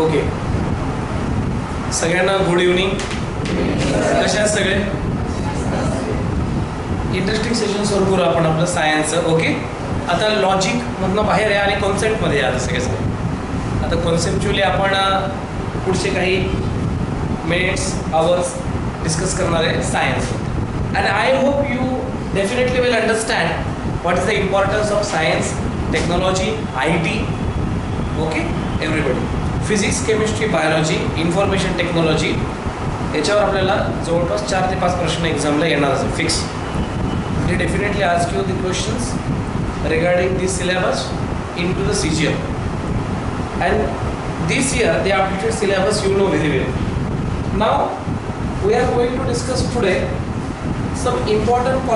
Okay, सगळ्यांना good evening. कशा आहेत सगळे? इंटरेस्टिंग सेशन सुरू करू आपण आपलं सायन्सचं. ओके, आता लॉजिक मधनं बाहेर आहे आणि कॉन्सेप्टमध्ये आहे आता सगळे. आता कॉन्सेप्च्युअली आपण पुढचे काही मिनिट्स आवर्स डिस्कस करणार आहे science. And I hope you definitely will understand what is the importance of science, technology, IT. Okay everybody. Physics, chemistry, biology, information technology याच्यावर आपल्याला जवळपास 4 ते 5 प्रश्न एक्झामला येणार fix. They definitely ask you the questions regarding this syllabus in to the CGL. And this year they updated syllabus, you know very well. Now we are going to discuss today some important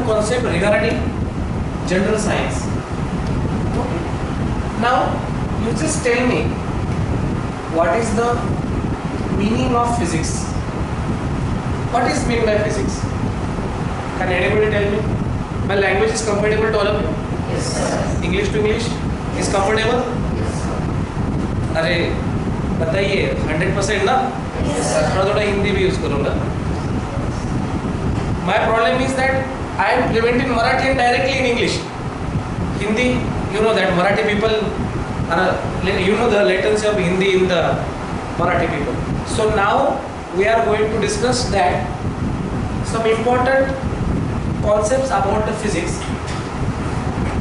concept regarding general science. Okay. Now you just tell me what is the meaning of physics. What is meant by physics? Can anybody tell me? My language is compatible to all of you? Yes, sir. English to English is comfortable? Yes, sir. अरे बताइए 100% ना? Yes, sir. थोड़ा हिंदी भी use करूँगा. My problem is that I am fluent in Marathi and directly in English. Hindi, you know that Marathi people, you know the latency of Hindi in the Marathi people. So now we are going to discuss that some important concepts about the physics.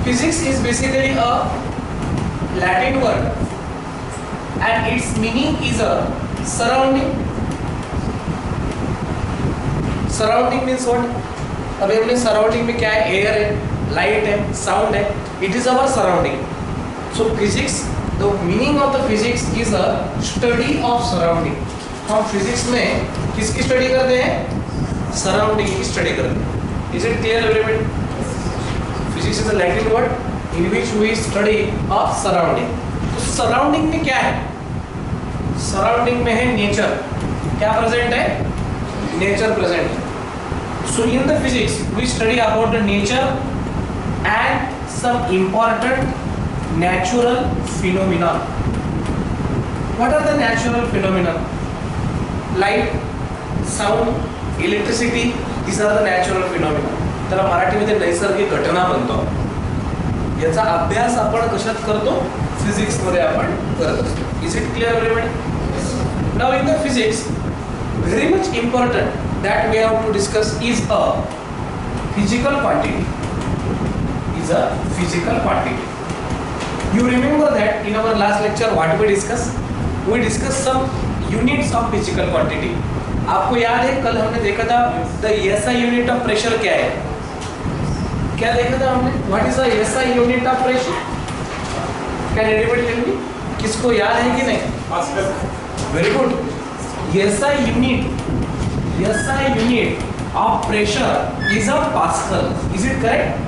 Physics is basically a Latin word and its meaning is a surrounding. Surrounding means what? अभी हमने surrounding में क्या है? Air है, light है, sound है. It is our surrounding. So physics, the meaning of the physics is a study of surrounding. हम physics में किसकी स्टडी करते हैं? सराउंडिंग की स्टडी करते हैं. Is it clear everybody? Physics is a Latin word in which we study of surrounding. तो surrounding में क्या है? सराउंडिंग में है नेचर. क्या प्रेजेंट है? नेचर प्रेजेंट है. So in the physics we study about the nature and some important natural phenomena. What are the natural phenomena? Light, sound, electricity, these are the natural phenomena. त्याला मराठीमध्ये नैसर्गिक घटना म्हणतो. याचा अभ्यास आपण कशात करतो? फिजिक्स मध्ये आपण करत असतो. Is it clear everybody? Now in the physics very much important that we have to discuss is a physical quantity. Is a physical quantity. You remember that in our last lecture what we discussed? We discussed some units of physical quantity. आपको याद है कल हमने देखा था the SI unit of pressure क्या है? क्या देखा था हमने? What is the SI unit of pressure? Can anybody tell me? किसको याद है कि नहीं? Pascal. Very good. SI unit of pressure is a Pascal. Is it correct?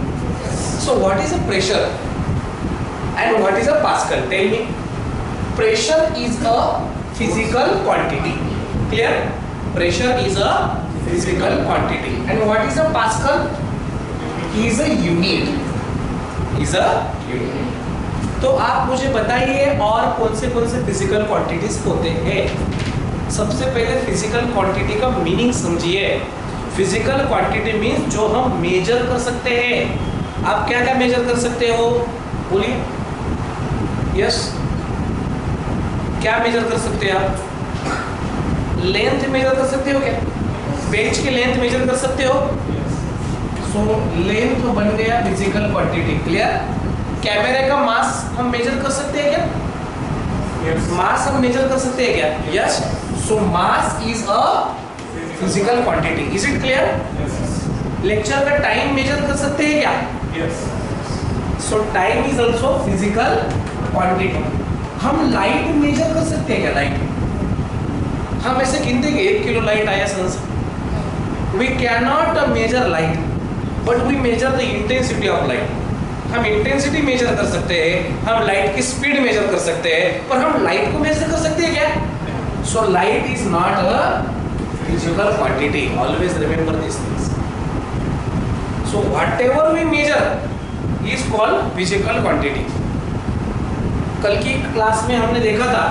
Yes. So what is a pressure and what is a Pascal? Tell me. Pressure is a physical quantity. Clear? Pressure is a physical quantity. And what is a Pascal? Is a unit. Is a unit. तो आप मुझे बताइए और कौन से physical quantities होते हैं. सबसे पहले फिजिकल क्वांटिटी का मीनिंग समझिए। फिजिकल क्वांटिटी मीन्स जो हम मेजर कर सकते हैं। आप क्या क्या मेजर कर सकते हो, बोलिए। यस, क्या मेजर कर सकते हैं आप? लेंथ मेजर कर सकते हो क्या? पेज की लेंथ मेजर कर सकते हो। सो लेंथ बन गया फिजिकल क्वांटिटी। क्लियर? कैमरे का मास हम मेजर कर सकते हैं क्या? मास हम मेजर कर सकते हैं क्या? Yes. So mass is a physical quantity. Is it clear? Lecture का टाइम मेजर कर सकते हैं क्या? Yes. So time is also physical quantity. हम लाइट मेजर कर सकते हैं क्या? लाइट हम ऐसे गिनते हैं कि 1 किलो लाइट आया सन से। We can not measure light, but we measure the intensity of light. हम इंटेंसिटी मेजर कर सकते हैं, हम लाइट की स्पीड मेजर कर सकते हैं, पर हम लाइट को मेजर कर सकते हैं क्या? So light is not a physical quantity. Always remember this things. So whatever we measure is called physical quantity. कल की क्लास में हमने देखा था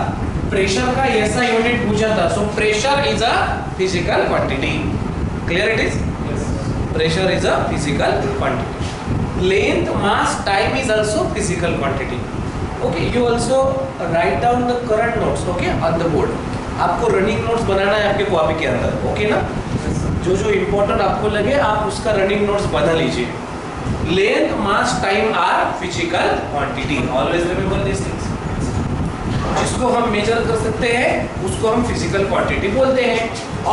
प्रेशर का ऐसा यूनिट पूछा था। So pressure is a physical quantity. Clear it is? Pressure is a physical quantity. Length, mass, time is also physical quantity. Okay, you also write down the current notes, okay, on the board. आपको running notes बनाना है आपके copy के अंदर, okay ना? जो जो important आपको लगे आप उसका रनिंग नोट्स बना लीजिए। Length, mass, time are physical quantity. Always remember this things. जिसको हम मेजर कर सकते हैं उसको हम फिजिकल क्वांटिटी बोलते हैं।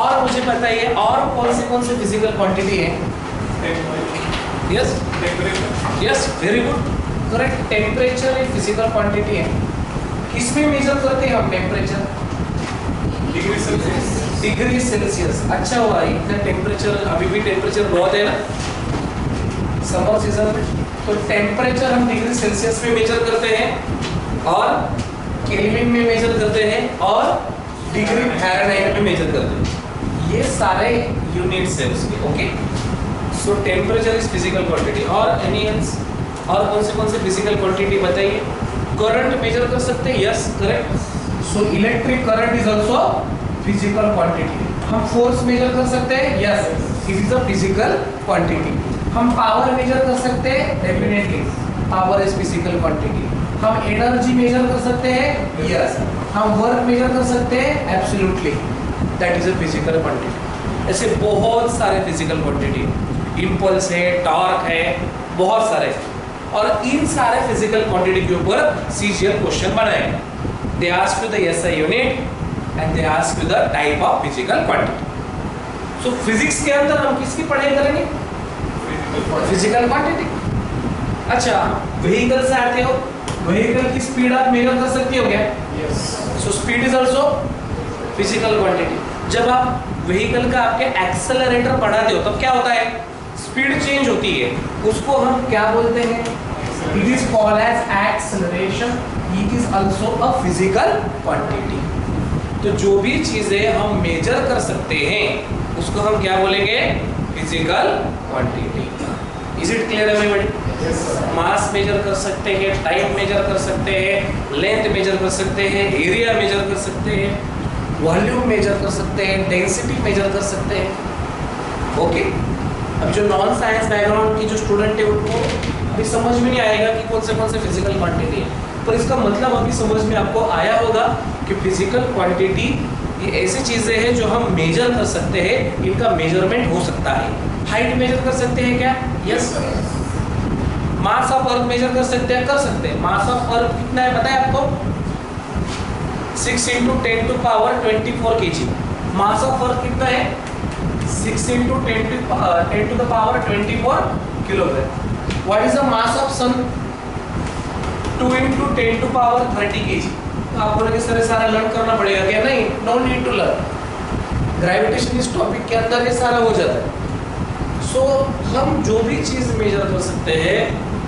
और मुझे बताइए और कौन से फिजिकल क्वांटिटी है? Yes, yes, very good, correct. Temperature एक फिजिकल क्वांटिटी है। किसमें मेजर करते हैं हम temperature? Degree Celsius. Degree Celsius. अच्छा हुआ, इतना टेम्परेचर, अभी भी टेम्परेचर बहुत है ना समर सीजन में, तो टेम्परेचर हम डिग्री सेल्सियस में मेजर करते हैं और केल्विन में मेजर करते हैं और डिग्री फ़ारेनहाइट में मेजर करते हैं। ये सारे यूनिट्स है उसके, okay. So temperature is physical quantity. और एनी एल्स? और कौन से फिजिकल क्वांटिटी बताइए? करंट मेजर कर सकते हैं। Yes, correct. So electric current is also physical quantity. हम फोर्स मेजर कर सकते हैं। Yes, it is a physical quantity. हम पावर मेजर कर सकते हैं। Definitely power is physical quantity. हम एनर्जी मेजर कर सकते हैं। यस। हम वर्क मेजर कर सकते हैं। Absolutely, that is a physical quantity. ऐसे बहुत सारे फिजिकल क्वांटिटी, इम्पल्स है, टॉर्क है, बहुत सारे। और इन सारे फिजिकल क्वांटिटी के ऊपर सीजीएल क्वेश्चन बनाएगा। They ask you the SI unit and they ask you the type of physical quantity. So physics के अंदर हम किसकी पढ़ाई करेंगे? Physical quantity. अच्छा, व्हीकल से आते हो, व्हीकल की स्पीड आप मेजर कर सकते हो क्या? Yes. So speed is also physical quantity. जब आप व्हीकल का आपके एक्सेलरेटर बढ़ाते हो तब क्या होता है? स्पीड चेंज होती है, उसको हम क्या बोलते हैं? It is called as acceleration. It is also a physical quantity. तो जो भी चीजें हम मेजर कर सकते हैं उसको हम क्या बोलेंगे? Physical quantity. Is it clear everybody? Mass measure कर सकते हैं, टाइम मेजर कर सकते हैं, लेंथ मेजर कर सकते हैं, एरिया मेजर कर सकते हैं, वॉल्यूम मेजर कर सकते हैं, डेंसिटी मेजर कर सकते हैं, ओके। अब जो नॉन साइंस बैकग्राउंड की जो स्टूडेंट है उनको अभी समझ में नहीं आएगा कि कौन से फिजिकल क्वांटिटी है, पर इसका मतलब अभी समझ में आपको आया होगा कि फिजिकल क्वांटिटी ये ऐसी चीज़ें हैं जो हम मेजर कर सकते हैं, इनका मेजरमेंट हो सकता है। हाइट मेजर कर सकते हैं क्या? Yes. Mass of earth measure कर सकते हैं? कर सकते हैं। मास ऑफ अर्थ कितना है पता है आपको? 6 × 10⁻24 kg। मास ऑफ अर्थ कितना है? 6 × 10⁻24 kilogram. What is the mass of sun? 2 × 10⁻30 kg। तो आप बोलोगे सर सारा लर्न करना पड़ेगा क्या? नहीं, no need to learn. Gravitation इस टॉपिक के अंदर ये सारा हो जाता है। सो हम जो भी चीज़ मेजर कर सकते हैं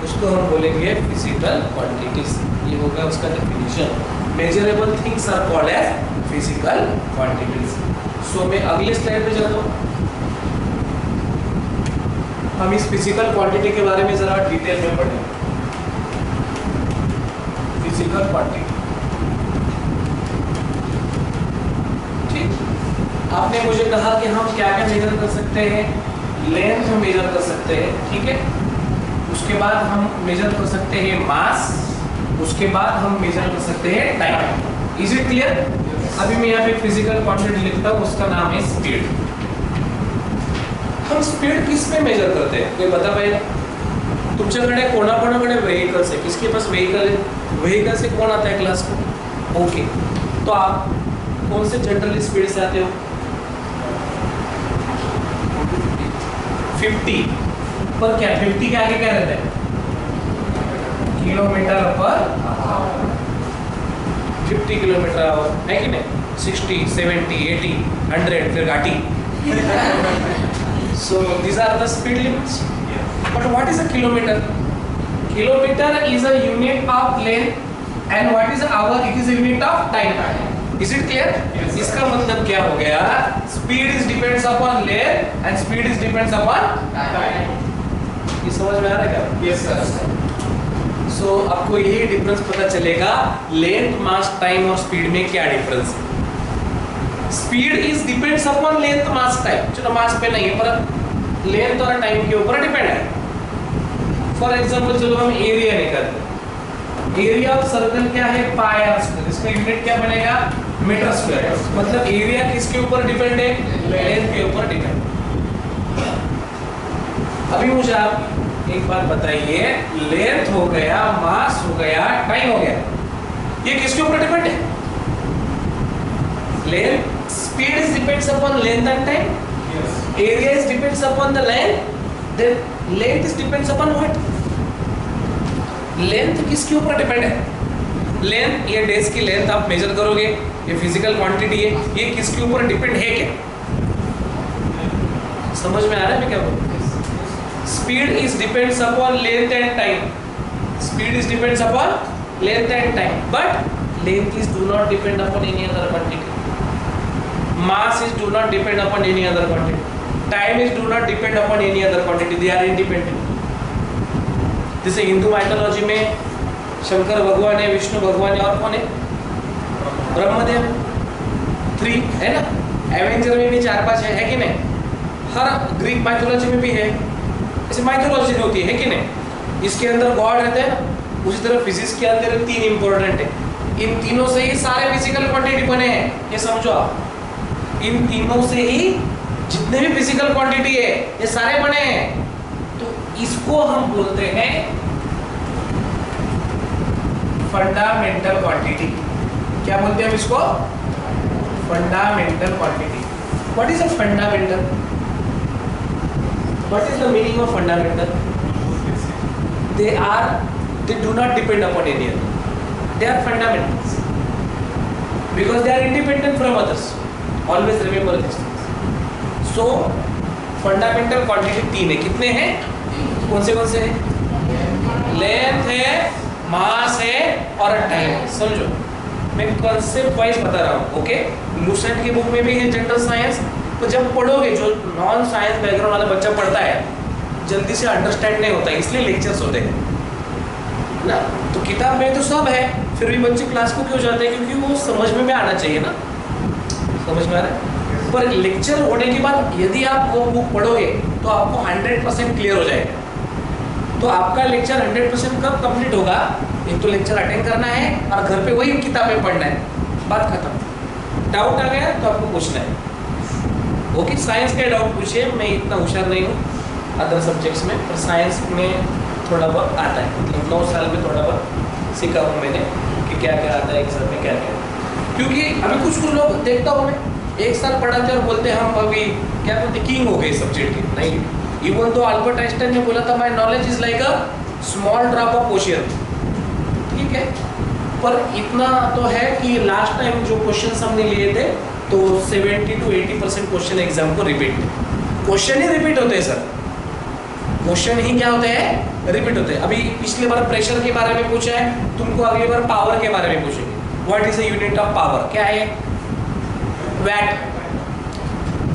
उसको हम बोलेंगे फिजिकल क्वांटिटीज। ये होगा उसका definition. Measurable things are called as physical quantities. So मैं अगले स्लाइड पे जाता हूँ। हम इस फिजिकल क्वांटिटी के बारे में जरा डिटेल में पढ़ें। फिजिकल क्वांटिटी, ठीक। आपने मुझे कहा कि हम क्या क्या मेजर कर सकते हैं, लेंथ मेजर कर सकते हैं, ठीक है। उसके बाद हम मेजर कर सकते हैं मास, उसके बाद हम मेजर कर सकते हैं टाइम। Is it clear? अभी मैं यहाँ पे फिजिकल क्वांटिटी लिखता हूँ, उसका नाम है स्पीड। हम स्पीड किस में मेजर करते हैं, कोई बता पाए? तुमच्याकडे कोणाकोणाकडे व्हेइकल्स है, किसके पास व्हेइकल है? व्हेइकल से कौन आता है क्लास को? ओके, तो आप कौन से जनरली स्पीड से आते हो? 50 पर क्या 50 के आगे क्या रहता है? किलोमीटर पर 50 किलोमीटर आवर है कि नहीं? 60, 70, 80, 100 फिर घाटी। So these are the speed limits. But what is a kilometer? Kilometer is a unit of length and what is hour? It is a unit of time. Is it clear? Yes, इसका मतलब क्या हो गया? Speed is depends upon length and speed is depends upon time. ये समझ में आ रहा है क्या? Yes sir. So आपको यही डिफरेंस पता चलेगा लेंथ, मास, टाइम और स्पीड में क्या डिफरेंस है। Speed is depends upon length, mass, time. चलो मास पे नहीं है पर लेंथ और टाइम के ऊपर डिपेंड है। फॉर एग्जांपल चलो हम एरिया निकालते हैं। एरिया ऑफ सर्कल क्या है? पाई आर स्क्वायर। इसका यूनिट क्या बनेगा? Metre square. मतलब एरिया किसके ऊपर डिपेंड है? लेंथ के ऊपर डिपेंड। अभी मुझे आप एक बात बताइए, लेंथ हो गया, मास हो गया, टाइम हो गया, ये किसके ऊपर डिपेंड है? Length, speed is depends upon length and time. Yes. Area is depends upon the length. Then length is depends upon what? Length किसके ऊपर डिपेंड है? लेंथ, ये डेस्क की लेंथ आप मेजर करोगे, ये फिजिकल क्वांटिटी है, ये किसके ऊपर डिपेंड है क्या? समझ में आ रहा है मैं क्या बोल रहा हूँ? Speed is depends upon length and time. Speed is depends upon length and time, but length is do not depend upon any other quantity. Mass is do not depend upon any other quantity. Time is do not depend upon any other quantity. They are independent. जैसे Hindu mythology में शंकर भगवान है, विष्णु भगवान है और कौन है? ब्रह्मदेव। 3 है ना? एवेंजर में भी 4-5 है कि नहीं? हर ग्रीक माइथोलॉजी में भी है। ऐसे माइथोलॉजी होती है कि नहीं? इसके अंदर गॉड रहते हैं ना, उसी तरह फिजिक्स के अंदर 3 इंपॉर्टेंट है। इन तीनों से ही सारे फिजिकल क्वांटिटी बने हैं, ये समझो आप। इन तीनों से ही जितने भी फिजिकल क्वांटिटी है ये सारे बने हैं। तो इसको हम बोलते हैं फंडामेंटल क्वांटिटी। क्या बोलते हैं हम इसको? Fundamental quantity. What is a fundamental? What is the meaning of fundamental? They do not depend upon any other. They are fundamentals because they are independent from others. Always remember this. So fundamental quantity 3 है। कितने हैं? कौन से हैं? Length है, मास है और time. समझो, मैं कॉन्सेप्ट वाइज बता रहा हूँ। ओके, लूसेंट की बुक में भी है जनरल साइंस, तो जब पढ़ोगे, जो नॉन साइंस बैकग्राउंड वाला बच्चा पढ़ता है जल्दी से अंडरस्टैंड नहीं होता, इसलिए लेक्चर्स होते हैं ना। तो किताब में तो सब है, फिर भी बच्चे क्लास को क्यों जाते हैं? क्योंकि वो समझ में आना चाहिए ना। समझ में आ रहा है? पर लेक्चर होने के बाद यदि आप वो बुक पढ़ोगे तो आपको 100% क्लियर हो जाएगा। तो आपका लेक्चर 100% कब कंप्लीट होगा? एक तो लेक्चर अटेंड करना है और घर पे वही किताबें पढ़ना है, बात खत्म। डाउट आ गया तो आपको पूछना है। ओके, साइंस का डाउट पूछिए, मैं इतना होशियार नहीं हूँ अदर सब्जेक्ट्स में, पर साइंस में थोड़ा बहुत आता है। मतलब 9 साल में थोड़ा बहुत सीखा हूँ मैंने कि क्या क्या आता है एग्जाम में, क्या क्या। क्योंकि अभी कुछ लोग देखता हूँ मैं, 1 साल पढ़ाते और बोलते हम अभी क्या बोलते किंग हो गए सब्जेक्ट के। नहीं, इवन तो अल्बर्ट आइंस्टाइन ने बोला था my knowledge is like a small drop of ocean. ठीक है, पर इतना तो है कि लास्ट टाइम जो क्वेश्चन हमने लिए थे तो 70 to 80% क्वेश्चन एग्जाम को रिपीट, क्वेश्चन ही रिपीट होते हैं सर। क्वेश्चन ही क्या होते हैं? रिपीट होते हैं। अभी पिछले बार प्रेशर के बारे में पूछा है, तुमको अगली बार पावर के बारे में पूछेंगे। What is the unit of power? क्या है? वैट।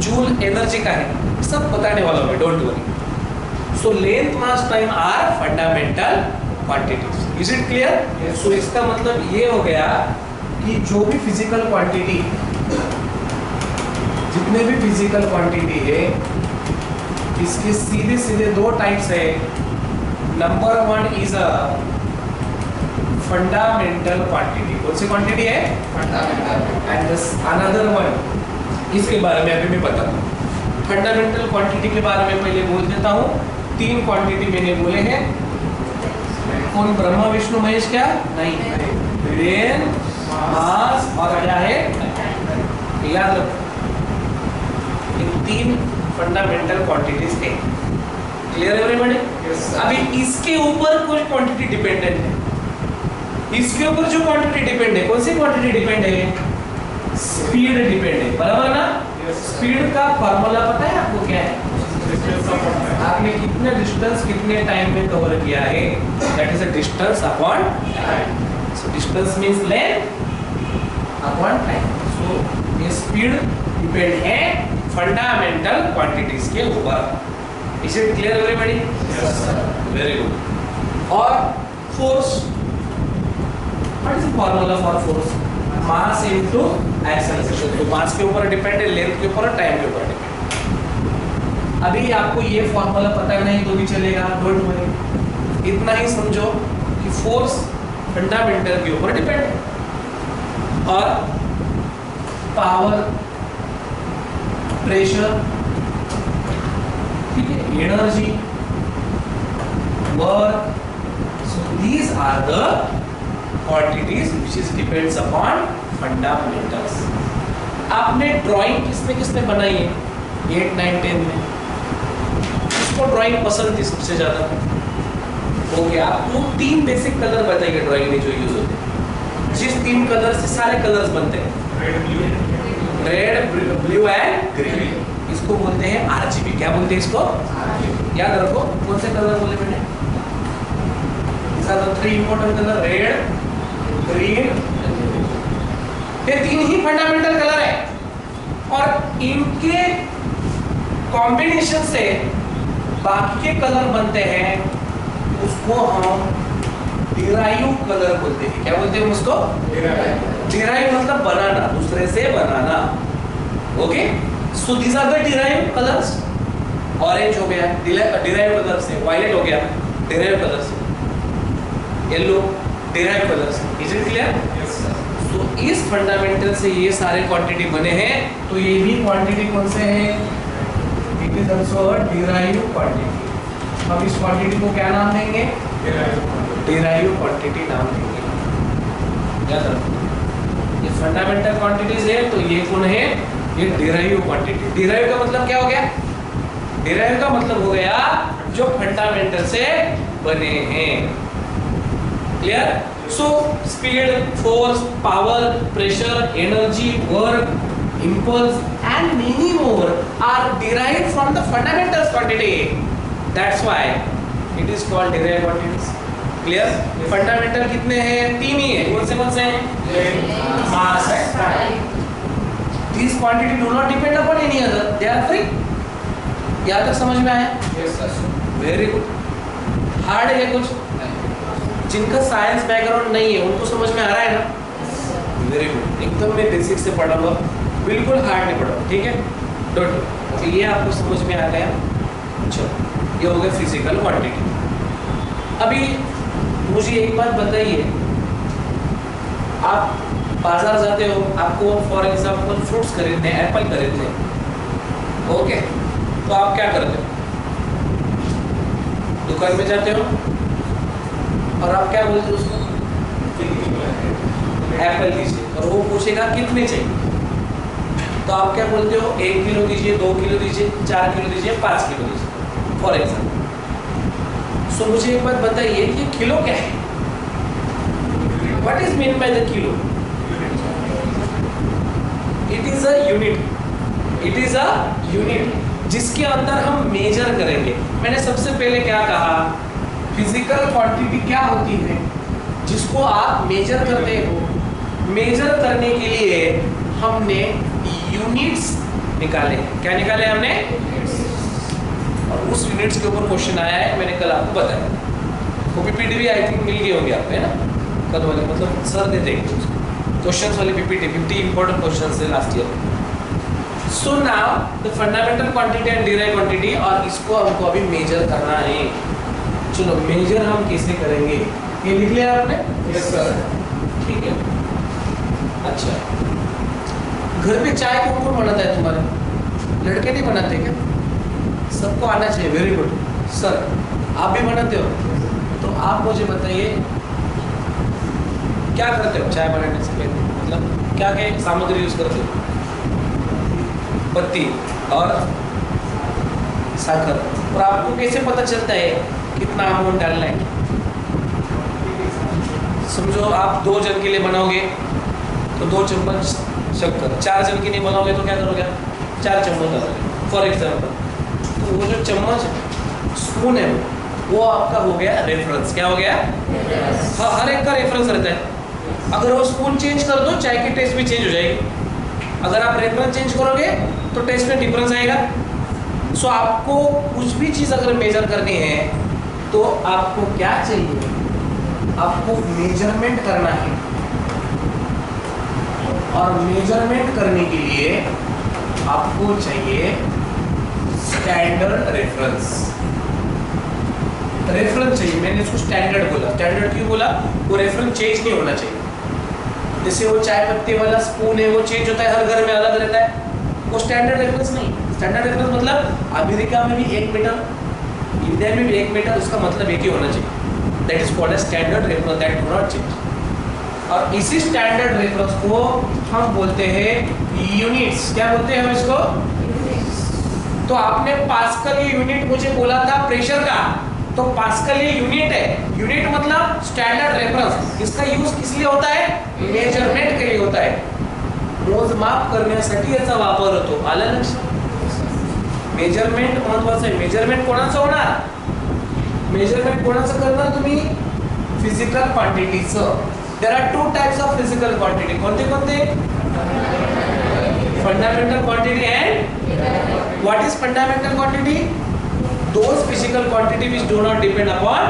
जूल एनर्जी का है, सब बताने वाला हूँ, don't worry. So length, mass, time are fundamental quantities. Is it clear? So इसका मतलब ये हो गया कि जो भी फिजिकल क्वांटिटी जितने भी फिजिकल क्वांटिटी है इसके सीधे सीधे दो टाइप्स है. Number one is a fundamental quantity. कौन सी क्वांटिटी है? फंडामेंटल. एंड अनदर वन, इसके बारे में अभी मैं बताता हूँ. फंडामेंटल क्वांटिटी के बारे में पहले बोल देता हूँ. तीन क्वांटिटी मैंने बोले हैं. कौन? ब्रह्मा विष्णु महेश. क्या? नहीं, ब्रेन, मास और क्या है? याद रखो, इन तीन फंडामेंटल क्वांटिटीज है. Clear everybody? अभी इसके ऊपर कोई क्वांटिटी डिपेंडेंट है. इसके ऊपर जो क्वांटिटी डिपेंड है, कौन सी क्वांटिटी डिपेंड है? स्पीड डिपेंड है. बराबर ना? स्पीड का फॉर्मूला पता है आपको? क्या है? आपने कितने डिस्टेंस कितने टाइम में कवर किया है, that is a distance upon time. So distance means length upon time. So ये स्पीड डिपेंड है फंडामेंटल क्वांटिटीज के ऊपर. Is it clear everybody? Yes sir. Very good. और force, what is the formula for force? Mass into acceleration. तो mass के ऊपर depend है, length के ऊपर, टाइम के ऊपर डिपेंड. अभी आपको ये फॉर्मूला पता नहीं तो भी चलेगा, डोंट वरी. इतना ही समझो कि फोर्स फंडामेंटल के ऊपर डिपेंड है और पावर, प्रेशर, ठीक है, energy, work. So these are the quantities which is depends upon fundamentals. आपने ड्राइंग किसने किसने बनाई है 8, 9, 10 में? किसको ड्राइंग पसंद थी सबसे ज्यादा? हो गया. आपको तीन बेसिक कलर बताइए ड्राइंग में जो यूज होते हैं. जिस तीन कलर से सारे कलर्स बनते हैं, रेड, ब्लू एंड ग्रीन. इसको बोलते हैं आरजीबी. क्या बोलते हैं इसको? याद रखो. कौन से कलर बोले मैंने? These are the three important color, red, green. ये तीन ही फंडामेंटल कलर है और इनके कॉम्बिनेशन से बाकी के कलर बनते हैं. उसको हम डिराइव कलर बोलते हैं. क्या बोलते हैं उसको? डिराइव मतलब बनाना, दूसरे से बनाना. Okay. So these are the derive colours. Orange हो गया डिराइव कलर से, वायलेट हो गया डिराइव कलर से, येलो डिराइव कलर से. Is it clear? Yes sir. तो इस फंडामेंटल से ये सारे क्वांटिटी बने हैं. तो ये भी क्वांटिटी कौन से हैं? It is also a derive quantity. हम इस क्वांटिटी को क्या नाम देंगे? डिराइव क्वांटिटी नाम देंगे. याद रखो, ये फंडामेंटल क्वांटिटीज है तो ये कौन है? ये डिराइव क्वांटिटी. डिराइव का मतलब क्या हो गया? डिराइव का मतलब हो गया जो फंडामेंटल से बने हैं. Clear? So speed, force, power, pressure, energy, work, impulse and many more are derived from the fundamental quantity. That's why it is called derived quantities. Clear? Fundamental कितने हैं? तीन ही है. कौन से हैं? Mass and time. These quantity do not depend upon any other. They are free. यहाँ तक समझ में आया? Yes sir. Very good. Hard है कुछ? जिनका साइंस बैकग्राउंड नहीं है उनको समझ में आ रहा है ना? Very good. एकदम मैं बेसिक से पढ़ाऊंगा, बिल्कुल हार्ड नहीं पढ़ाऊंगा. ठीक है? डोंट. तो ये आपको समझ में आ गया. चलो, ये हो गया फिजिकल क्वांटिटी. अभी मुझे एक बात बताइए, आप बाजार जाते हो, आपको फॉर एग्जांपल फ्रूट्स खरीदने हैं, एप्पल खरीदने हैं. ओके. तो आप क्या करते हो? दुकान में जाते हो और आप क्या बोलते हो उसको? एप्पल दीजिए. और वो पूछेगा कितने चाहिए, तो आप क्या बोलते हो? 1 किलो दीजिए, 2 किलो दीजिए, 4 किलो दीजिए, 5 किलो दीजिए, फॉर एग्जाम्पल. सो मुझे एक बात बताइए कि किलो क्या है? What is mean by the kilo? It is a unit. It is a unit जिसके अंदर हम मेजर करेंगे. मैंने सबसे पहले क्या कहा? फिजिकल क्वांटिटी क्या होती है? जिसको आप मेजर करते हो. मेजर करने के लिए हमने यूनिट्स निकाले. क्या निकाले हमने? और उस यूनिट्स के ऊपर क्वेश्चन आया है, मैंने कल आपको बताया. वो पीपीटी भी आई थिंक मिल गई होंगी आपको, है ना? कल वाले मतलब सर दे देंगे उसको क्वेश्चंस वाली पीपीटी. 50 इंपॉर्टेंट क्वेश्चंस है last year. So now the fundamental quantity and derive quantity, और इसको हमको अभी मेजर करना है। चलो मेजर हम कैसे करेंगे, ये लिख लिया आपने? Yes sir. ठीक है। अच्छा, घर पे चाय कौन कौन बनाता है तुम्हारे? लड़के नहीं बनाते क्या? सबको आना चाहिए, वेरी गुड सर। आप भी बनाते हो? तो आप मुझे बताइए क्या करते हो चाय बनाने से पहले, मतलब क्या क्या सामग्री यूज करते हो? पत्ती और साकर। और आपको कैसे पता चलता है कितना अमाउंट डालना है? समझो आप 2 जन के लिए बनाओगे तो 2 चम्मच शक्कर, 4 जन के लिए बनाओगे तो क्या करोगे? 4 चम्मच डालोगे फॉर एग्जाम्पल। तो वो जो चम्मच स्पून है वो आपका हो गया रेफरेंस। क्या हो गया? हाँ, हर एक का रेफरेंस रहता है। अगर वो स्पून चेंज कर दो चाय की टेस्ट भी चेंज हो जाएगी। अगर आप रेफरेंस चेंज करोगे तो टेस्ट में डिफरेंस आएगा। सो आपको कुछ भी चीज़ अगर मेजर करनी है तो आपको क्या चाहिए? आपको मेजरमेंट करना है, और मेजरमेंट करने के लिए आपको चाहिए स्टैंडर्ड रेफरेंस। रेफरेंस चाहिए, मैंने इसको स्टैंडर्ड बोला। स्टैंडर्ड क्यों बोला? वो रेफरेंस चेंज नहीं होना चाहिए। जैसे वो चाय पत्ती वाला स्पून है वो चेंज होता है, हर घर में अलग रहता है, वो स्टैंडर्ड रेफरेंस नहीं। स्टैंडर्ड रेफरेंस मतलब अमेरिका में भी 1 मीटर, इंडिया में भी 1 मीटर, उसका मतलब एक ही होना चाहिए। That is called as standard reference, that do not change. और इसी स्टैंडर्ड रेफरेंस को हम बोलते हैं यूनिट्स। क्या बोलते हैं हम इसको? तो आपने पास्कल ये यूनिट मुझे बोला था प्रेशर का, तो पास्कल ये यूनिट है। यूनिट मतलब स्टैंडर्ड रेफरेंस। इसका यूज किस लिए होता है? मेजरमेंट के लिए होता है। मोजमाप करण्यासाठी याचा वापर होतो। आलं लक्षात? मेजरमेंट महत्वाचं आहे। मेजरमेंट कोणाचं होणार? मेजरमेंट कोणाचं करणार तुम्ही? फिजिकल क्वांटिटीचं। There are 2 types of physical quantity. कोणते कोणते? Fundamental quantity and what is fundamental quantity? Those physical quantity which do not depend upon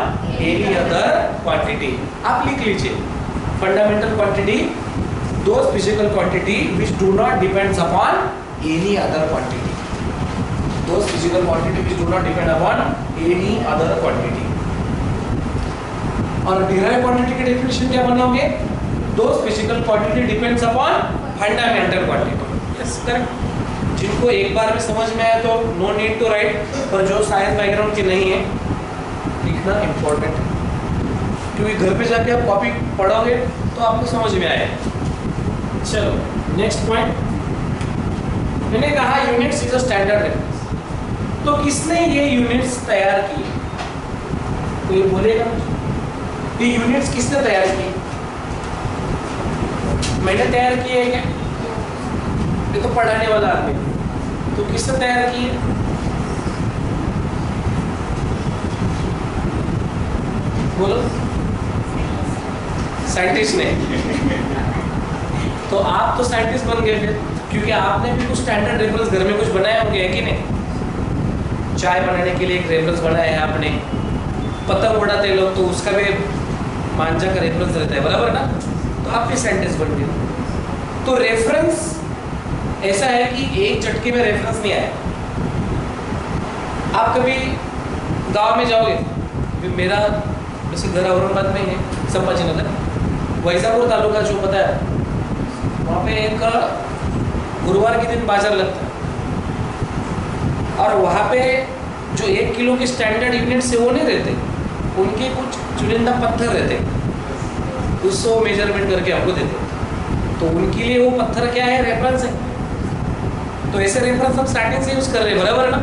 any other quantity. आप लिख लीजिए fundamental quantity, those physical quantity which do not depends upon any other quantity. Those physical quantity which do not depend upon any other quantity. और derived quantity की definition क्या बनाओगे? Those physical quantity depends upon fundamental quantity. Yes, correct. जिनको एक बार में समझ में आया तो नो नीड टू राइट, पर जो साइंस बैकग्राउंड के नहीं है लिखना इम्पोर्टेंट है, क्योंकि घर पे जाके आप कॉपी पढ़ोगे तो आपको समझ में आएगा। चलो नेक्स्ट पॉइंट, मैंने कहा units is a standard reference. तो किसने ये यूनिट्स तैयार किए? कोई बोलेगा ये यूनिट्स किसने तैयार किए? मैंने तैयार किए है क्या? ये तो पढ़ाने वाला आदमी। तो किसने तैयार किए? बोलो। साइंटिस्ट ने। तो आप तो साइंटिस्ट बन गए फिर, क्योंकि आपने भी कुछ स्टैंडर्ड रेफरेंस घर में कुछ बनाए होंगे, है कि नहीं? चाय बनाने के लिए एक रेफरेंस बनाया है आपने, पतंग उड़ाते लोग तो उसका भी मांझा का रेफरेंस रहता है, बराबर ना? तो आप भी साइंटिस्ट बन गए। तो रेफरेंस ऐसा है कि एक झटके में रेफरेंस नहीं आया। आप कभी गांव में जाओगे, मेरा जैसे घर औरंगाबाद में है, संभाजीनगर, वैजापुर तालुका जो पता है, वहाँ पे एक गुरुवार के दिन बाजार लगता है, और वहाँ पे जो 1 किलो के स्टैंडर्ड यूनिट से वो नहीं रहते, उनके कुछ चुनिंदा पत्थर रहते, उसको मेजरमेंट करके आपको देते। तो उनके लिए वो पत्थर क्या है? रेफरेंस है। तो ऐसे रेफरेंस हम स्टार्टिंग से यूज कर रहे हैं, बराबर ना?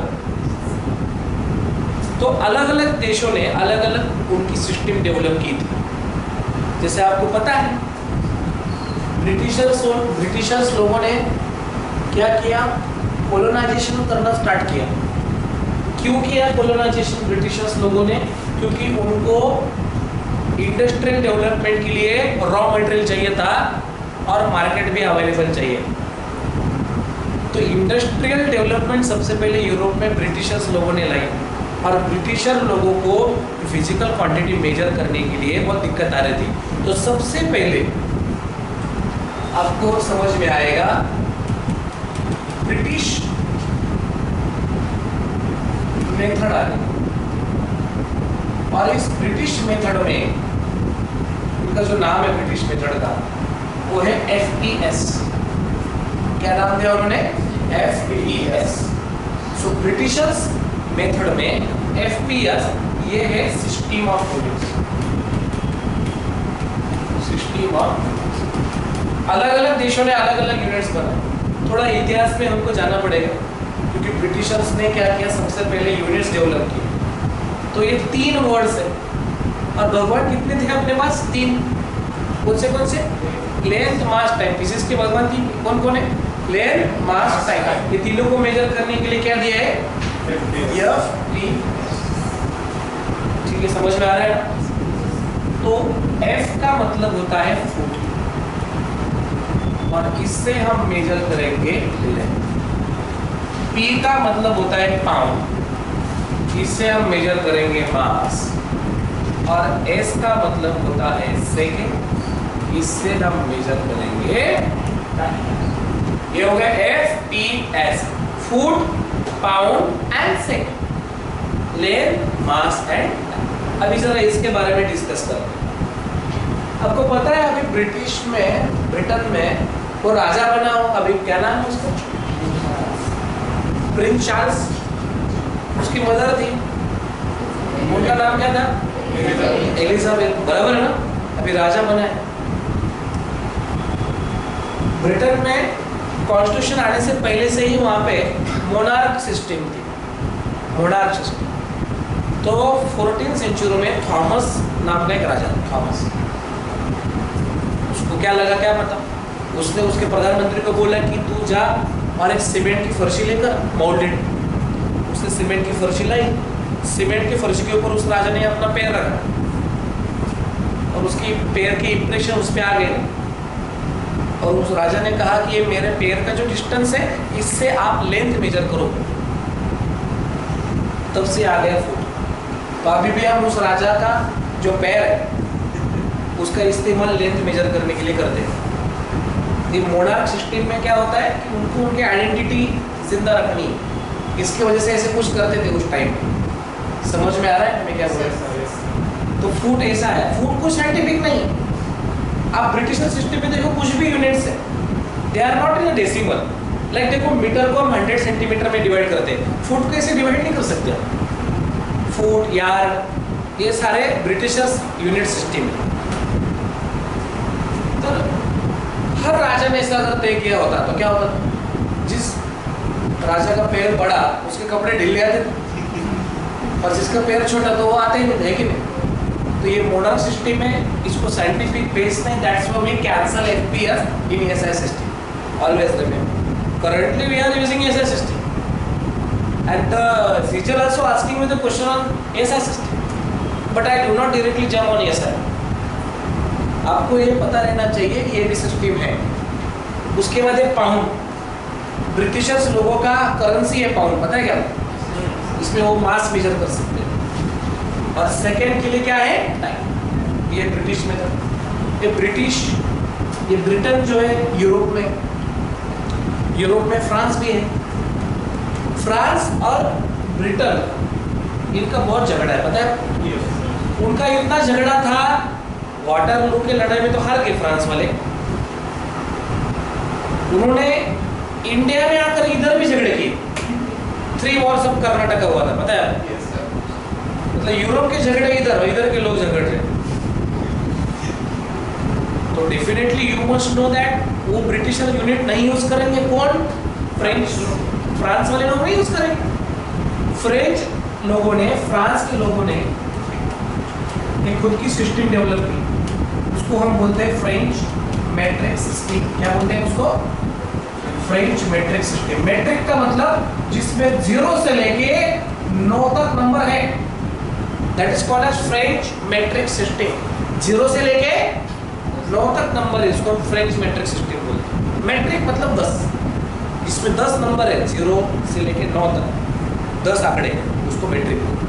तो अलग अलग देशों ने अलग अलग उनकी सिस्टम डेवलप की थी। जैसे आपको पता है ब्रिटिशर्स लोगों ने क्या किया? कोलोनाइजेशन करना स्टार्ट किया। क्यों किया कोलोनाइजेशन ब्रिटिशर्स लोगों ने? क्योंकि उनको इंडस्ट्रियल डेवलपमेंट के लिए रॉ मटेरियल चाहिए था और मार्केट भी अवेलेबल चाहिए। तो इंडस्ट्रियल डेवलपमेंट सबसे पहले यूरोप में ब्रिटिशर्स लोगों ने लाई, और ब्रिटिशर लोगों को फिजिकल क्वांटिटी मेजर करने के लिए बहुत दिक्कत आ रही थी। तो सबसे पहले आपको समझ में आएगा ब्रिटिश और इस ब्रिटिश मेथड में इनका जो नाम है ब्रिटिश मेथड का वो है FES। क्या नाम दिया उन्होंने? FES। सो ब्रिटिशर्स मेथड में FPS ये है system of units. System of अलग अलग देशों ने अलग अलग यूनिट्स बनाए। थोड़ा इतिहास में हमको जाना पड़ेगा क्योंकि ब्रिटिशर्स ने क्या किया, सबसे पहले यूनिट्स डेवलप किए। तो ये 3 वर्ड्स है और भगवान कितने थे अपने पास? 3। कौन से? Length, mass, time. फिजिक्स के भगवान की कौन है? Length, mass, time. ये तीनों को मेजर करने के लिए क्या दिया है? ठीक है, समझ में आ रहा है? तो F का मतलब होता है फुट और इससे हम मेजर करेंगे लेंथ। P का मतलब होता है पाउंड, इससे हम मेजर करेंगे मास। और S का मतलब होता है सेकेंड, इससे हम मेजर करेंगे टाइम। ये हो गया FPS, foot, pound and second, length, mass and time. अभी जरा इसके बारे में डिस्कस करते हैं। आपको पता है अभी ब्रिटेन में वो राजा बना हो, अभी क्या नाम है उसका? Prince Charles. उसकी मदर थी, उनका नाम क्या था? एलिजाबेथ। बराबर है ना? अभी राजा बना है। ब्रिटेन में कॉन्स्टिट्यूशन आने से पहले से ही वहां पे मोनार्क सिस्टम थी, मोनार्क सिस्टम। तो 14th सेंचुरी में थॉमस नाम का एक राजा, थॉमस, उसको क्या लगा क्या पता, उसने उसके प्रधानमंत्री को बोला कि तू जा और एक सीमेंट की फर्शी लेकर, मोल्डेड। उसने सीमेंट की फर्शी लाई, सीमेंट की फर्शी के ऊपर उस राजा ने अपना पैर रखा और उसकी पैर के इंप्रेशन उस पर आ गए और उस राजा ने कहा कि ये मेरे पैर का जो डिस्टेंस है इससे आप लेंथ मेजर करो। तब से आ गया फुट। तो अभी भी हम उस राजा का जो पैर है उसका इस्तेमाल लेंथ मेजर करने के लिए करते हैं। ये मोनार्क सिस्टम में क्या होता है कि उनको उनकी आइडेंटिटी जिंदा रखनी है, इसकी वजह से ऐसे कुछ करते थे उस टाइम। समझ में आ रहा है मैं क्या बोल रहा हूँ? तो फुट ऐसा है, फुट कुछ साइंटिफिक नहीं। आप ब्रिटिश सिस्टम में देखो कुछ भी यूनिट्स है, they are not in decimal. Like देखो मीटर को हम 100 सेंटीमीटर में डिवाइड करते हैं, फुट को ऐसे डिवाइड नहीं कर सकते। फुट, यार्ड, ये सारे ब्रिटिशर्स यूनिट सिस्टम है। तो हर राजा ने ऐसा अगर तय किया होता तो क्या होता? जिस राजा का पैर बड़ा उसके कपड़े ढीले आते थे और जिसका पैर छोटा तो वो आते ही नहीं थे, कि नहीं? तो ये मोनार्क सिस्टम है, इसको साइंटिफिक बेस नहीं। That's why we cancel FPS in SI system. Always remember, currently we are using SI system and the teacher also asking me the question on SI system, but I do not directly jump on SI. आपको ये पता रहना चाहिए कि ये भी system है। उसके बाद है पाउंड। ब्रिटिशर्स लोगों का करेंसी है पाउंड, पता है क्या? इसमें वो मास मेजर कर सकते हैं। और सेकेंड के लिए क्या है? टाइम। ये ब्रिटिश में था। ये ब्रिटेन जो है यूरोप में फ्रांस भी है। फ्रांस और ब्रिटेन इनका बहुत झगड़ा है, पता है? उनका इतना झगड़ा था, वाटरलू के लड़ाई में तो हार गए फ्रांस वाले। उन्होंने इंडिया में आकर इधर भी झगड़े किए। 3 वॉर्स ऑफ कर्नाटक हुआ था, पता है? मतलब यूरोप के झगड़े इधर और इधर के लोग झगड़ रहे। तो definitely you must know that वो ब्रिटिशर यूनिट नहीं यूज करेंगे। कौन? फ्रांस वाले लोग नहीं यूज करेंगे। फ्रेंच लोगों ने, फ्रांस के लोगों ने एक खुद की सिस्टम डेवलप की, उसको हम बोलते हैं फ्रेंच मैट्रिक सिस्टम। क्या बोलते हैं उसको? French metric system. मैट्रिक का मतलब जिसमें 0 से लेके 9 तक नंबर है, that is called as French metric system. 0 से लेके 9 तक नंबर है, इसको फ्रेंच मैट्रिक सिस्टम बोलते हैं। मैट्रिक मतलब 10, इसमें 10 नंबर है, 0 से लेके 9 तक 10 आंकड़े हैं, उसको मैट्रिक बोलते हैं।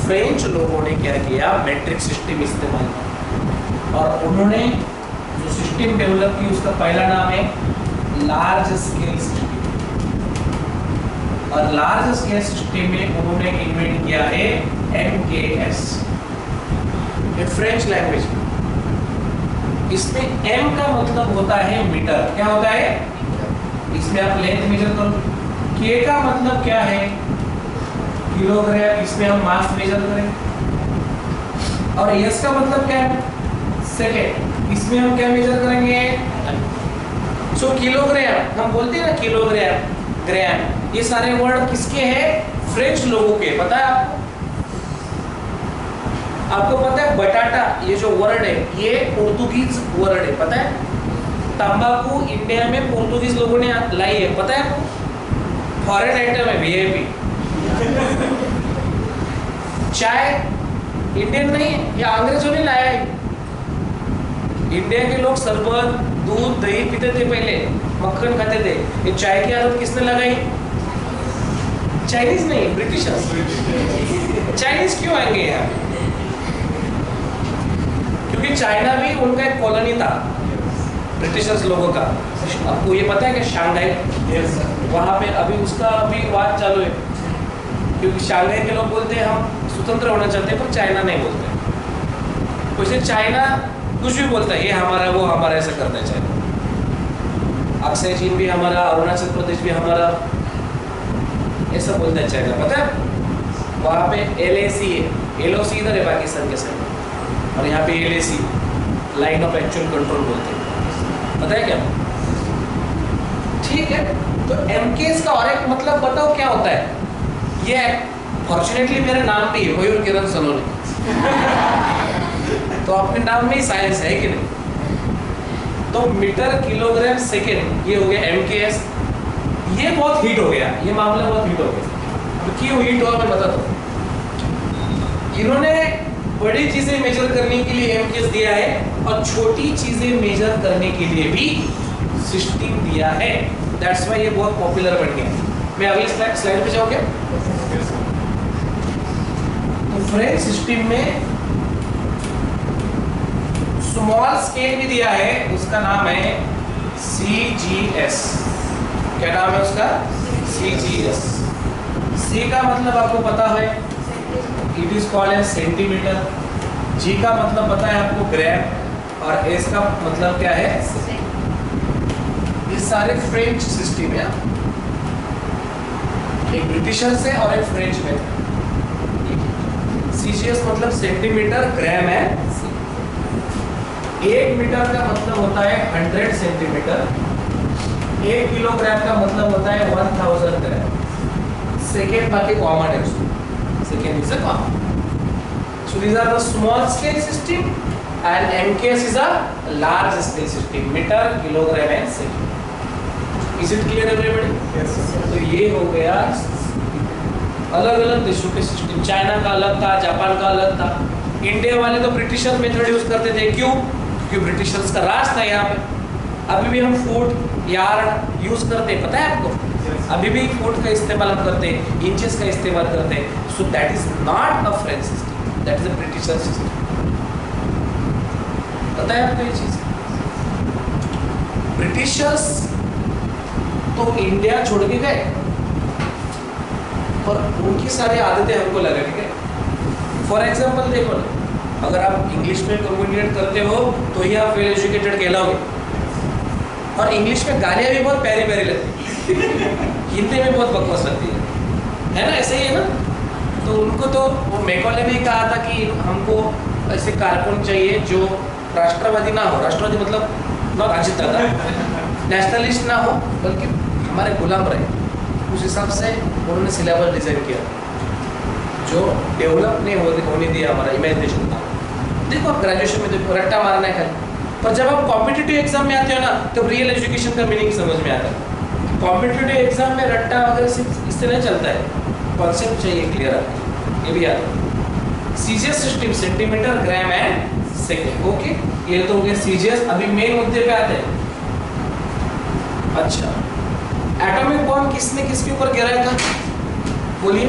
फ्रेंच लोगों ने क्या किया? मैट्रिक सिस्टम इस्तेमाल किया और उन्होंने जो सिस्टम डेवलप की उसका पहला नाम है लार्ज स्केल सिस्टम। और लार्ज स्केल सिस्टम में उन्होंने इन्वेंट किया है MKS, ये फ्रेंच लैंग्वेज। इसमें M का मतलब होता है मीटर, क्या होता है? इसमें आप लेंथ मेजर करो। K का मतलब क्या है? किलोग्राम, इसमें हम मास मेजर करें। और S का मतलब क्या है? सेकेंड, इसमें हम क्या मेजर करेंगे? सो किलोग्राम, हम बोलते हैं ना किलोग्राम, ग्राम, ये सारे वर्ड किसके हैं? फ्रेंच लोगों के। पता है आपको? आपको पता है बटाटा, ये जो वर्ड है ये पोर्तुगीज वर्ड है, पता है? तंबाकू इंडिया में पोर्तुगीज लोगों ने लाई है, पता है आपको? फॉरेन आइटम है, वीआईपी। चाय इंडियन नहीं है, ये अंग्रेजों ने लाया है। इंडिया के लोग शरबत, दूध, दही पीते थे पहले, मक्खन खाते थे। ये चाय की आदत किसने लगाई? चाइनीज नहीं, ब्रिटिशर्स। चाइनीज क्यों आएंगे यहाँ? क्योंकि चाइना भी उनका एक कॉलोनी था ब्रिटिशर्स लोगों का। आपको ये पता है कि शंघाई, वहाँ पे अभी उसका अभी बात चालू है, क्योंकि शंघाई के लोग बोलते हैं हम स्वतंत्र होना चाहते हैं, पर चाइना नहीं बोलते। वैसे चाइना कुछ भी बोलता है, ये हमारा, वो हमारा, ऐसा करता है चाइना। अक्सर चीन भी हमारा, अरुणाचल प्रदेश भी हमारा, ऐसा बोलता है चाइना, पता है? वहाँ पे LAC है, LOC इधर है पाकिस्तान के साथ, और यहाँ पे LAC, line of actual control बोलते हैं, पता है क्या? ठीक है, तो MKS का और एक मतलब बताओ क्या होता है? ये फॉर्चुनेटली मेरा नाम भी है, मयूर किरण सलोनी। तो अपने नाम में ही साइंस है कि नहीं? तो मीटर, किलोग्राम, सेकेंड, ये हो गया MKS। ये बहुत हिट हो गया, ये मामला बहुत हिट हो गया। तो क्यों हिट हुआ मैं बता दूं। इन्होंने बड़ी चीजें मेजर करने के लिए MKS दिया है, और छोटी चीजें मेजर करने के लिए भी सिस्टम दिया है। दैट्स व्हाई ये बहुत पॉपुलर बन गया। मैं अगले स्लाइड पे जाऊँ क्या? तो फ्रेंच सिस्टम में स्मॉल स्केल भी दिया है, उसका नाम है CGS। क्या नाम है उसका? CGS। C का मतलब आपको पता है, it is called as centimetre. G का मतलब पता है आपको, ग्राम। और S का मतलब क्या है? ये सारे फ्रेंच सिस्टम है, एक ब्रिटिशर से और एक फ्रेंच में। CGS मतलब सेंटीमीटर, ग्राम है। 1 मीटर का मतलब होता है 100 सेंटीमीटर। 1 किलोग्राम का मतलब होता है 1000 ग्राम। सेकेंड बाकी कॉमन है उसको, second is a common. So these are the small scale system and MKS is a large scale system, metre, kilogram and second. Is it clear everybody? Yes. तो ये हो गया अलग अलग देशों के सिस्टम। चाइना का अलग था, जापान का अलग था। इंडिया वाले तो ब्रिटिशर मेथड यूज करते थे। क्यों? क्योंकि ब्रिटिशर्स का राज था यहाँ पे। अभी भी हम फुट, यार्ड यूज करते हैं, पता है आपको? अभी भी फुट का इस्तेमाल हम करते हैं, इंचेस का इस्तेमाल करते हैं। So that is not a French system, that is a britisher system. पता है आपको ये चीज? ब्रिटिशर्स तो इंडिया छोड़ के गए, और उनकी सारी आदतें हमको लगा, ठीक है? फॉर एग्जाम्पल देखो ना, अगर आप इंग्लिश में कम्युनिकेट करते हो तो ही आप वेल एजुकेटेड कहलाओगे। और इंग्लिश में गालियाँ भी बहुत प्यारी प्यारी लगती है, हिंदी में बहुत बकवास लगती है ना? ऐसे ही है ना? तो उनको तो वो मैकॉले ने कहा था कि हमको ऐसे कारकुन चाहिए जो राष्ट्रवादी ना हो। राष्ट्रवादी मतलब नॉट अजित दादा, नेशनलिस्ट ना हो, बल्कि हमारे गुलाम रहे। उस हिसाब से उन्होंने सिलेबस डिजाइन किया जो डेवलप नहीं होने दिया हमारा इमेजिनेशन था। देखो आप ग्रेजुएशन में देखो, रट्टा मारना है खाली, पर जब आप कॉम्पिटिटिव एग्जाम में आते हो ना, तो रियल एजुकेशन का मीनिंग समझ में आता है। कॉम्पिटिटिव एग्जाम में रट्टा वगैरह सिर्फ इससे नहीं चलता है, कॉन्सेप्ट चाहिए क्लियर आपको, ये भी याद रखो। CGS system, centimetre, gram and second. Okay, ये तो हो गया CGS। अभी मेन मुद्दे पे आते हैं। अच्छा, एटॉमिक बॉम्ब किसने किसके ऊपर गिराया था? बोलिए।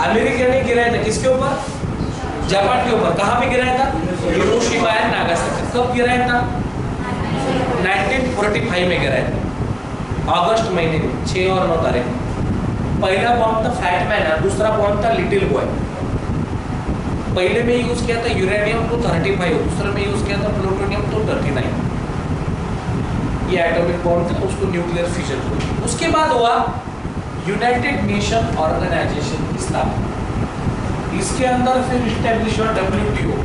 अमेरिका ने गिराया था, किसके ऊपर? जापान के ऊपर। कहाँ पे गिराया था? Hiroshima and Nagasaki. कब गिराया था? 1945 में गिराया था, अगस्त महीने में, 6 और 9 तारीख। पहला बॉम्ब था फैट मैन और दूसरा बॉम्ब था लिटिल बॉय। पहले में यूज किया था यूरेनियम 235, दूसरे में यूज किया था प्लूटोनियम 239। ये एटॉमिक बॉम्ब था, उसको न्यूक्लियर फिशन हुआ। उसके बाद हुआ यूनाइटेड नेशन ऑर्गेनाइजेशन की स्थापना। इसके अंदर फिर इस्टेब्लिश हुआ WTO,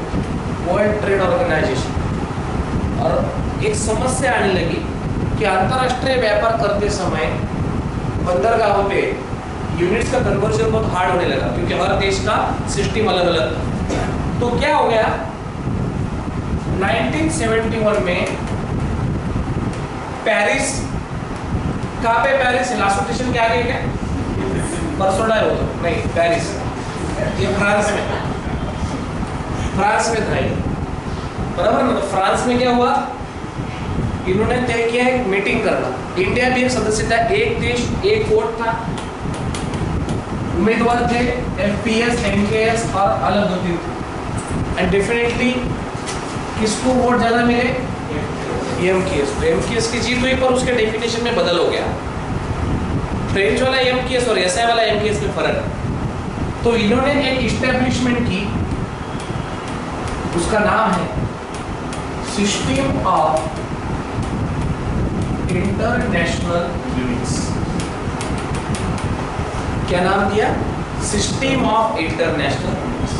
वर्ल्ड ट्रेड ऑर्गेनाइजेशन। और एक समस्या आने लगी कि अंतरराष्ट्रीय व्यापार करते समय बंदरगाहों पे यूनिट्स का कन्वर्जन बहुत हार्ड होने लगा, क्योंकि हर देश का सिस्टम अलग अलग था। तो क्या हो गया, 1971 में पेरिस, कहाँ पे पेरिस, लास्ट स्टेशन क्या आगे क्या, बर्सोडा है वो तो नहीं, पेरिस, ये फ्रांस में था ये, बराबर ना। तो फ्रांस में क्या हुआ, इन्होंने तय किया एक मीटिंग करना। इंडिया भी एक सदस्य था, एक देश एक वोट था, उम्मीदवार थे FPS, MKS और अलग 2-3 थे। एंड डेफिनेटली किसको वोट ज्यादा मिले, MKS। तो MKS की जीत हुई, पर उसके डेफिनेशन में बदल हो गया। फ्रेंच वाला MKS और SI वाला MKS में फर्क है। तो इन्होंने एक इस्टेब्लिशमेंट की, उसका नाम है सिस्टम ऑफ इंटरनेशनल यूनिट्स। क्या नाम दिया, सिस्टम ऑफ इंटरनेशनल यूनिट्स।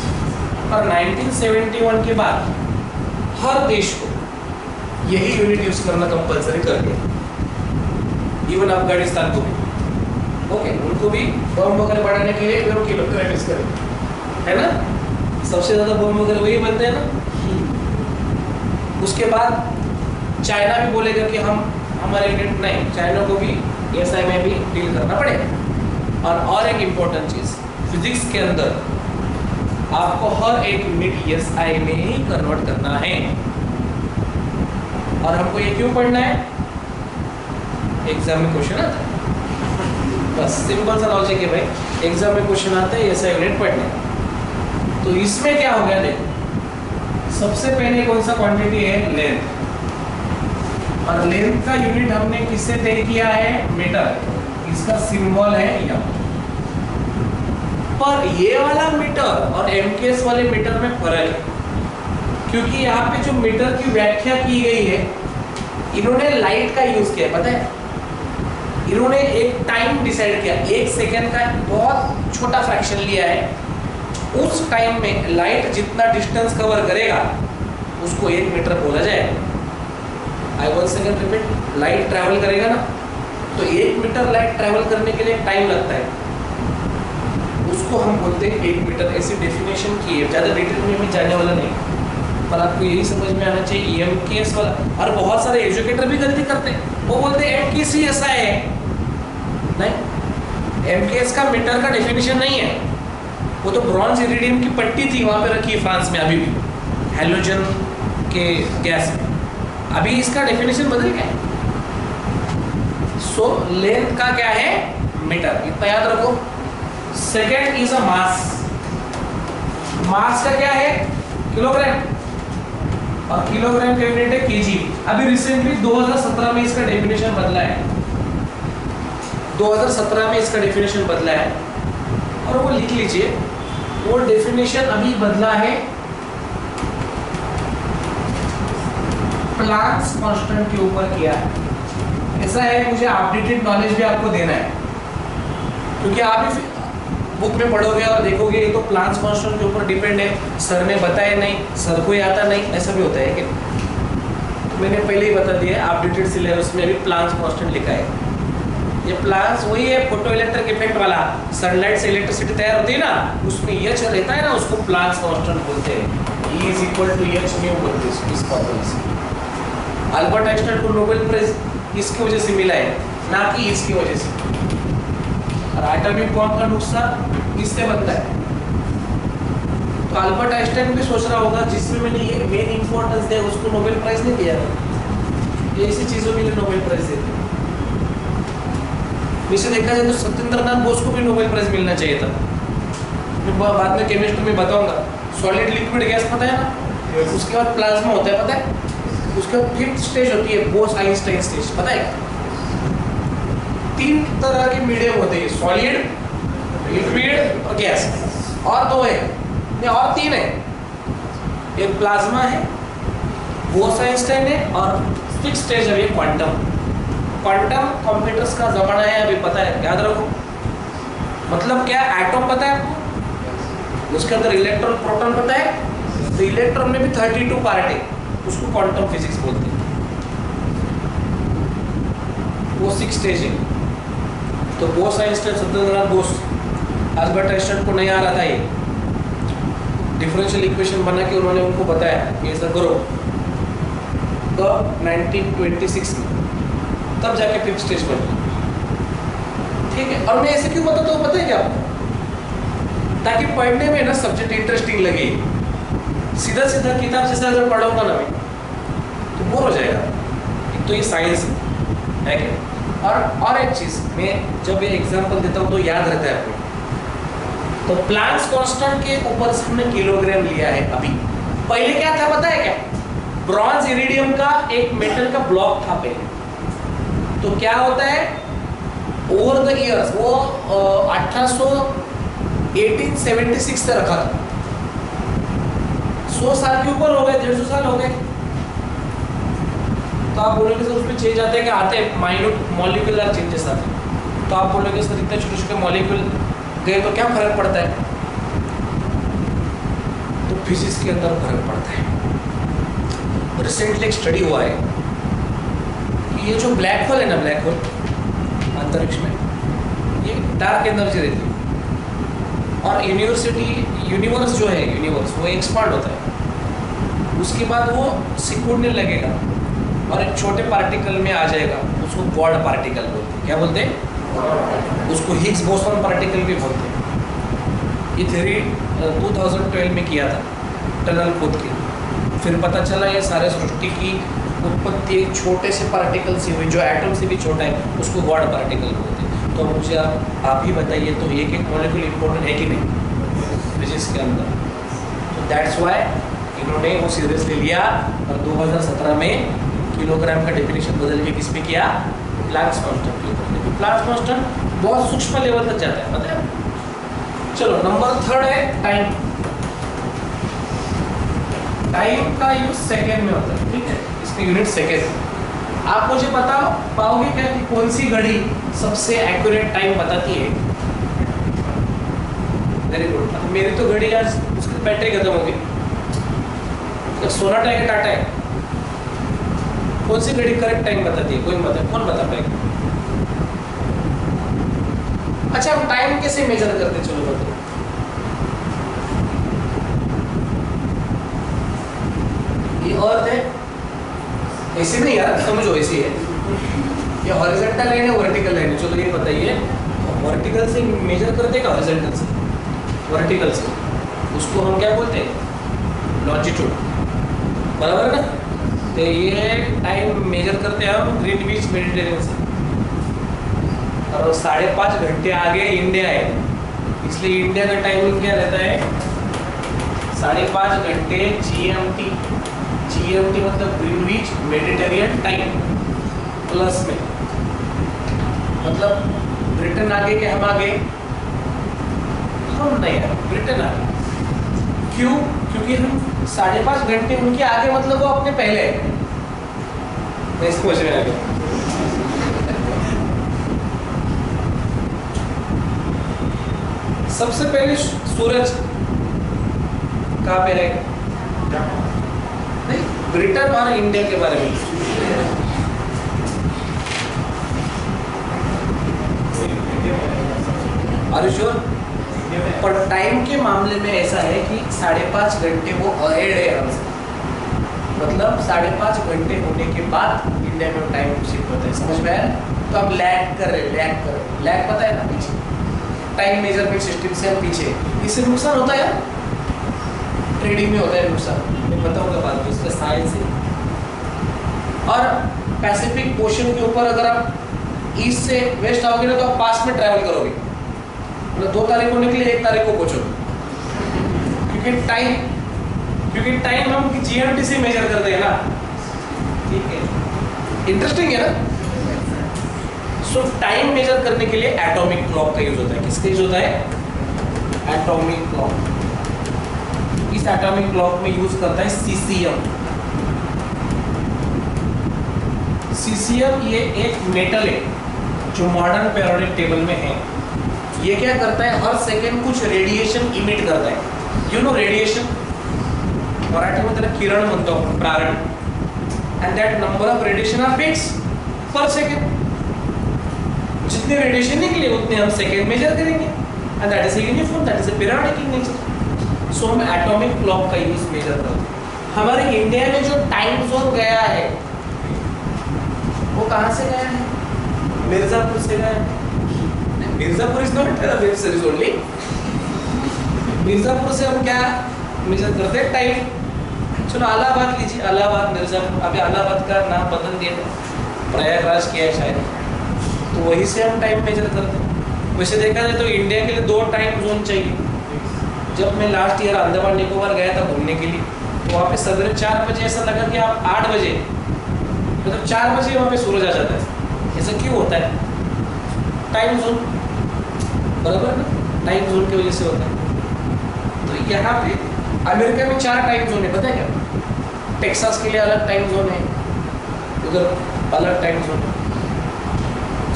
और 1971 के बाद हर देश को यही यूनिट यूज करना कंपलसरी कर दिया, इवन अफगानिस्तान को भी। ओके, उनको भी बम वगैरह बढ़ाने के लिए लोग किलोमीटर यूज करें, है ना, सबसे ज्यादा बम वगैरह वही बनते हैं ना। उसके बाद चाइना भी बोलेगा कि हम हमारे यूनिट नहीं, चाइना को भी SI में भी डील करना पड़ेगा। और एक इम्पोर्टेंट चीज, फिजिक्स के अंदर आपको हर एक यूनिट SI में ही कन्वर्ट करना है। और हमको ये क्यों पढ़ना है, एग्जाम में क्वेश्चन आता है, बस सिंपल सा लॉजिक है भाई, एग्जाम में क्वेश्चन आता है SI यूनिट पढ़ना। तो इसमें क्या हो गया, देखो सबसे पहले कौन सा क्वांटिटी है, लेंथ। और लेंथ का यूनिट हमने किससे तय किया है, मीटर। इसका सिंबल है यम। पर ये वाला मीटर और MKS वाले मीटर में फर्क है, क्योंकि यहाँ पे जो मीटर की व्याख्या की गई है, इन्होंने लाइट का यूज किया, पता है। इन्होंने एक टाइम डिसाइड किया, 1 सेकेंड का बहुत छोटा फ्रैक्शन लिया है। उस टाइम में लाइट जितना डिस्टेंस कवर करेगा उसको 1 मीटर बोला जाएगा। आई 1 सेकेंड रिपीट, लाइट ट्रैवल करेगा ना, तो 1 मीटर लाइट ट्रैवल करने के लिए टाइम लगता है, उसको हम बोलते हैं 1 मीटर। ऐसी डेफिनेशन की है, ज़्यादा डिटेल में भी जाने वाला नहीं, पर आपको यही समझ में आना चाहिए MKS वाला। और बहुत सारे एजुकेटर भी गलती करते हैं, वो बोलते हैं MKS ही ऐसा है, नहीं, MKS का मीटर का डेफिनेशन नहीं है। वो तो ब्रॉन्ज इरिडियम की पट्टी थी, वहाँ पे रखी है फ्रांस में अभी भी, हैलोजन के गैस में। अभी इसका डेफिनेशन बदल गया। सो लेंथ का क्या है, मीटर, इतना याद रखो। सेकेंड इज अ मास। मास का क्या है, किलोग्राम, और किलोग्राम का यूनिट है kg। अभी रिसेंटली 2017 में इसका डेफिनेशन बदला है, 2017 में इसका डेफिनेशन बदला है, और वो लिख लीजिए। वो डेफिनेशन अभी बदला है प्लांक्स कांस्टेंट के ऊपर किया है। ऐसा है, मुझे अपडेटेड नॉलेज भी आपको देना है, क्योंकि आप भी बुक में पढ़ोगे और देखोगे ये तो प्लांक्स कांस्टेंट के ऊपर डिपेंड है, सर ने बताया नहीं, सर को ही आता नहीं, ऐसा भी होता है कि। तो मैंने पहले ही बता दिया है, अपडेटेड सिलेबस में भी प्लांक्स कांस्टेंट लिखा है। ये प्लांक्स वही है, फोटो इलेक्ट्रिक इफेक्ट वाला, सनलाइट से इलेक्ट्रिसिटी तैयार होती है ना, उसमें H रहता है ना, उसको प्लांक्स कांस्टेंट बोलते हैं। E is equal to H mu बोलते हैं इस फॉर्मूले से। अल्बर्ट आइंस्टाइन को नोबेल प्राइज इसकी वजह से मिला है, ना कि इसकी वजह से। और एटॉमिक बॉम्ब का नुकसान इससे बनता है। तो अल्बर्ट आइंस्टाइन भी सोच रहा होगा, जिसमें मैंने ये मेन इंपॉर्टेंस दिया, उसको नोबेल प्राइज नहीं दिया। ये ऐसी चीजों के लिए नोबेल प्राइज देते हैं। वैसे देखा जाए तो सत्येंद्रनाथ बोस को भी नोबेल प्राइज मिलना चाहिए था। मैं बाद में केमिस्ट्री में बताऊंगा। सॉलिड लिक्विड गैस पता है ना, उसके बाद प्लाज्मा होता है, पता है। उसके बाद 5th स्टेज होती है, बोस आइंस्टाइन स्टेज, पता है। 3 तरह के मीडियम होते हैं, सॉलिड, लिक्विड और गैस। और 2 है, नहीं, और 3 है, एक प्लाज्मा है, बोस-आइंस्टाइन है, और 6th स्टेज है ये क्वांटम। क्वांटम कंप्यूटर्स का जमाना है अभी, पता है, याद रखो। मतलब क्या, एटम पता है आपको, उसके अंदर इलेक्ट्रॉन प्रोटॉन पता है, तो इलेक्ट्रॉन में भी 32 पार्ट है, उसको क्वांटम फिजिक्स बोलते हैं। वो 6 स्टेज है। तो बोस-आइंस्टाइन, सत्येंद्रनाथ बोस, अल्बर्ट आइंस्टाइन को नहीं आ रहा था ये, डिफरेंशियल इक्वेशन बना के उन्होंने उनको बताया कि ऐसा करो, तो 1926 में, तब जाके 5th स्टेज बनी। ठीक है, और मैं ऐसे क्यों बताता हूँ पता है क्या आपको, ताकि पढ़ने में ना सब्जेक्ट इंटरेस्टिंग लगे। सीधा सीधा किताब जैसा अगर पढ़ाऊंगा ना मैं, तो बोर हो जाएगा। एक तो ये साइंस है क्या, और एक चीज़, मैं जब ये एग्जाम्पल देता हूँ तो याद रहता है आपको। तो प्लांक्स कांस्टेंट के ऊपर से हमने किलोग्राम लिया है अभी। पहले क्या था पता है क्या, ब्रॉन्ज इरिडियम का एक मेटल का ब्लॉक था पहले। तो क्या होता है, ओवर द ईयर्स वो 1876 से रखा था, 100 साल के ऊपर हो गए, 150 साल हो गए। तो आप बोलोगे सर उसमें चेंज आते हैं क्या, आते हैं, माइन्यूट मॉलिक्यूलर चेंजेस आते हैं। तो आप बोलोगे सर इतने छोटे छोटे मॉलिक्यूल गए तो क्या फर्क पड़ता है, तो फिजिक्स के अंदर फर्क पड़ता है। रिसेंटली एक स्टडी हुआ है कि ये जो ब्लैक होल है ना, ब्लैक होल अंतरिक्ष में, ये डार्क एनर्जी रहती है, और यूनिवर्स जो है, यूनिवर्स वो एक्सपांड होता है, उसके बाद वो सिकुड़ने लगेगा और एक छोटे पार्टिकल में आ जाएगा, उसको क्वाड पार्टिकल बोलते हैं। क्या बोलते हैं उसको, हिग्स बोसॉन पार्टिकल भी बोलते हैं। ये थ्योरी 2012 में किया था, टनल खोद के, फिर पता चला ये सारे सृष्टि की उत्पत्ति एक छोटे से पार्टिकल से हुई, जो एटम से भी छोटा है, उसको क्वाड पार्टिकल बोलते हैं। तो मुझे आप ही बताइए, तो एक एक मॉलिक्यूल इंपॉर्टेंट है कि नहीं फिजिक्स के अंदर। तो दैट्स वाई इन्होंने वो सीरियसली लिया, और 2017 में किलोग्राम का डेफिनेशन बदल के किस पे किया, प्लांक्स कांस्टेंट के ऊपर। प्लांक्स कांस्टेंट बहुत सूक्ष्म लेवल तक जाता है, पता है। चलो नंबर 3 है टाइम। टाइम का यूज सेकेंड में होता है, ठीक है, इसमें यूनिट सेकेंड। आप मुझे बता पाओगे क्या कि कौन सी घड़ी सबसे एक्यूरेट टाइम बताती है? Very good. मेरी तो घड़ी आज उसकी बैटरी खत्म हो गई, सोनाटा है कि टाटा है, कौन सी घड़ी करेक्ट टाइम बताती है? कौन बता पाएगा? अच्छा, हम टाइम कैसे मेजर करते, चलो बताओ। ये अर्थ है, ऐसे नहीं यार, समझो ऐसी है, ये हॉरिजॉन्टल लाइन है, वर्टिकल लाइन है। चलो ये बताइए, वर्टिकल से मेजर करते का हॉरिजॉन्टल से? वर्टिकल से, उसको हम क्या बोलते हैं, लॉन्जिट्यूड, बराबर ना। तो ये टाइम मेजर करते हैं हम ग्रीनविच मेडिटेरियन से, और 5.5 घंटे आगे इंडिया है, इसलिए इंडिया का टाइमिंग क्या रहता है, 5.5 घंटे GMT। GMT मतलब ग्रीनविच मेडिटेरियन टाइम प्लस में, मतलब ब्रिटेन आगे के हम आगे, हम नहीं है, ब्रिटेन आगे। क्यों? क्योंकि हम 5.5 घंटे उनके आगे, मतलब वो अपने पहले है। मैं इसको समझ में आ गया। सबसे पहले सूरज कहाँ पे रहेगा? नहीं, ब्रिटेन और इंडिया के बारे में। Are you sure? पर टाइम के मामले में ऐसा है कि 5.5 घंटे वो अहेड है हमसे, मतलब 5.5 घंटे होने के बाद इंडिया में टाइम शिफ्ट होता है। समझ में आया? तो अब लैग कर रहे, लैग पता है ना, पीछे टाइम मेजरमेंट सिस्टम से हम पीछे। इससे नुकसान होता है, ट्रेडिंग में होता है नुकसान, मैं बताऊंगा बाद में, इसका साइंस है। और पैसिफिक ओशन के ऊपर अगर आप ईस्ट से वेस्ट आओगे ना, तो आप पास्ट में ट्रैवल करोगे, मतलब 2 तारीख को निकले 1 तारीख को पहुंचोगे, क्योंकि टाइम हम GMT से मेजर करते हैं ना। ठीक है, इंटरेस्टिंग है ना। सो टाइम मेजर करने के लिए एटॉमिक क्लॉक का यूज होता है। किसका यूज होता है? Atomic clock. एटॉमिक क्लॉक में यूज करता है सीसियम। सीसियम ये एक मेटल है जो मॉडर्न पीरियोडिक टेबल में है। ये क्या करता है, हर सेकेंड कुछ रेडिएशन इमिट करता है। यू नो रेडिएशन, मराठी में त्याला किरण म्हणतो आपण, प्रारण। And that number of radiation are bits per second. जितने रेडिएशन निकले उतने हम सेकेंड मेजर करेंगे, and that is uniform, that is periodic in nature. So हम एटॉमिक क्लॉक का यूज मेजर करते हैं। हमारे इंडिया में जो टाइम जोन गया है वो कहाँ से गया है? मिर्जापुर से गया है। Mirzapur is not web series only. Mirzapur से हम क्या मेजर करते हैं? टाइम। चलो इलाहाबाद लीजिए, इलाहाबाद, मिर्जापुर। अभी इलाहाबाद का नाम बदल दिया है, प्रयागराज किया है शायद, तो वहीं से हम टाइम मेजर करते हैं। वैसे देखा जाए तो इंडिया के लिए 2 टाइम जोन चाहिए। जब मैं लास्ट ईयर अंडमान निकोबार गया था घूमने के लिए, तो वहाँ पे सवेरे 4 बजे ऐसा लगा कि आप 8 बजे, मतलब 4 बजे वहाँ पे सूरज आ जाता है। ऐसा क्यों होता है? टाइम जोन, बराबर ना, टाइम जोन की वजह से होता है। तो यहाँ पे अमेरिका में 4 टाइम जोन है, पता है क्या? टेक्सास के लिए अलग टाइम जोन है, उधर अलग टाइम जोन है।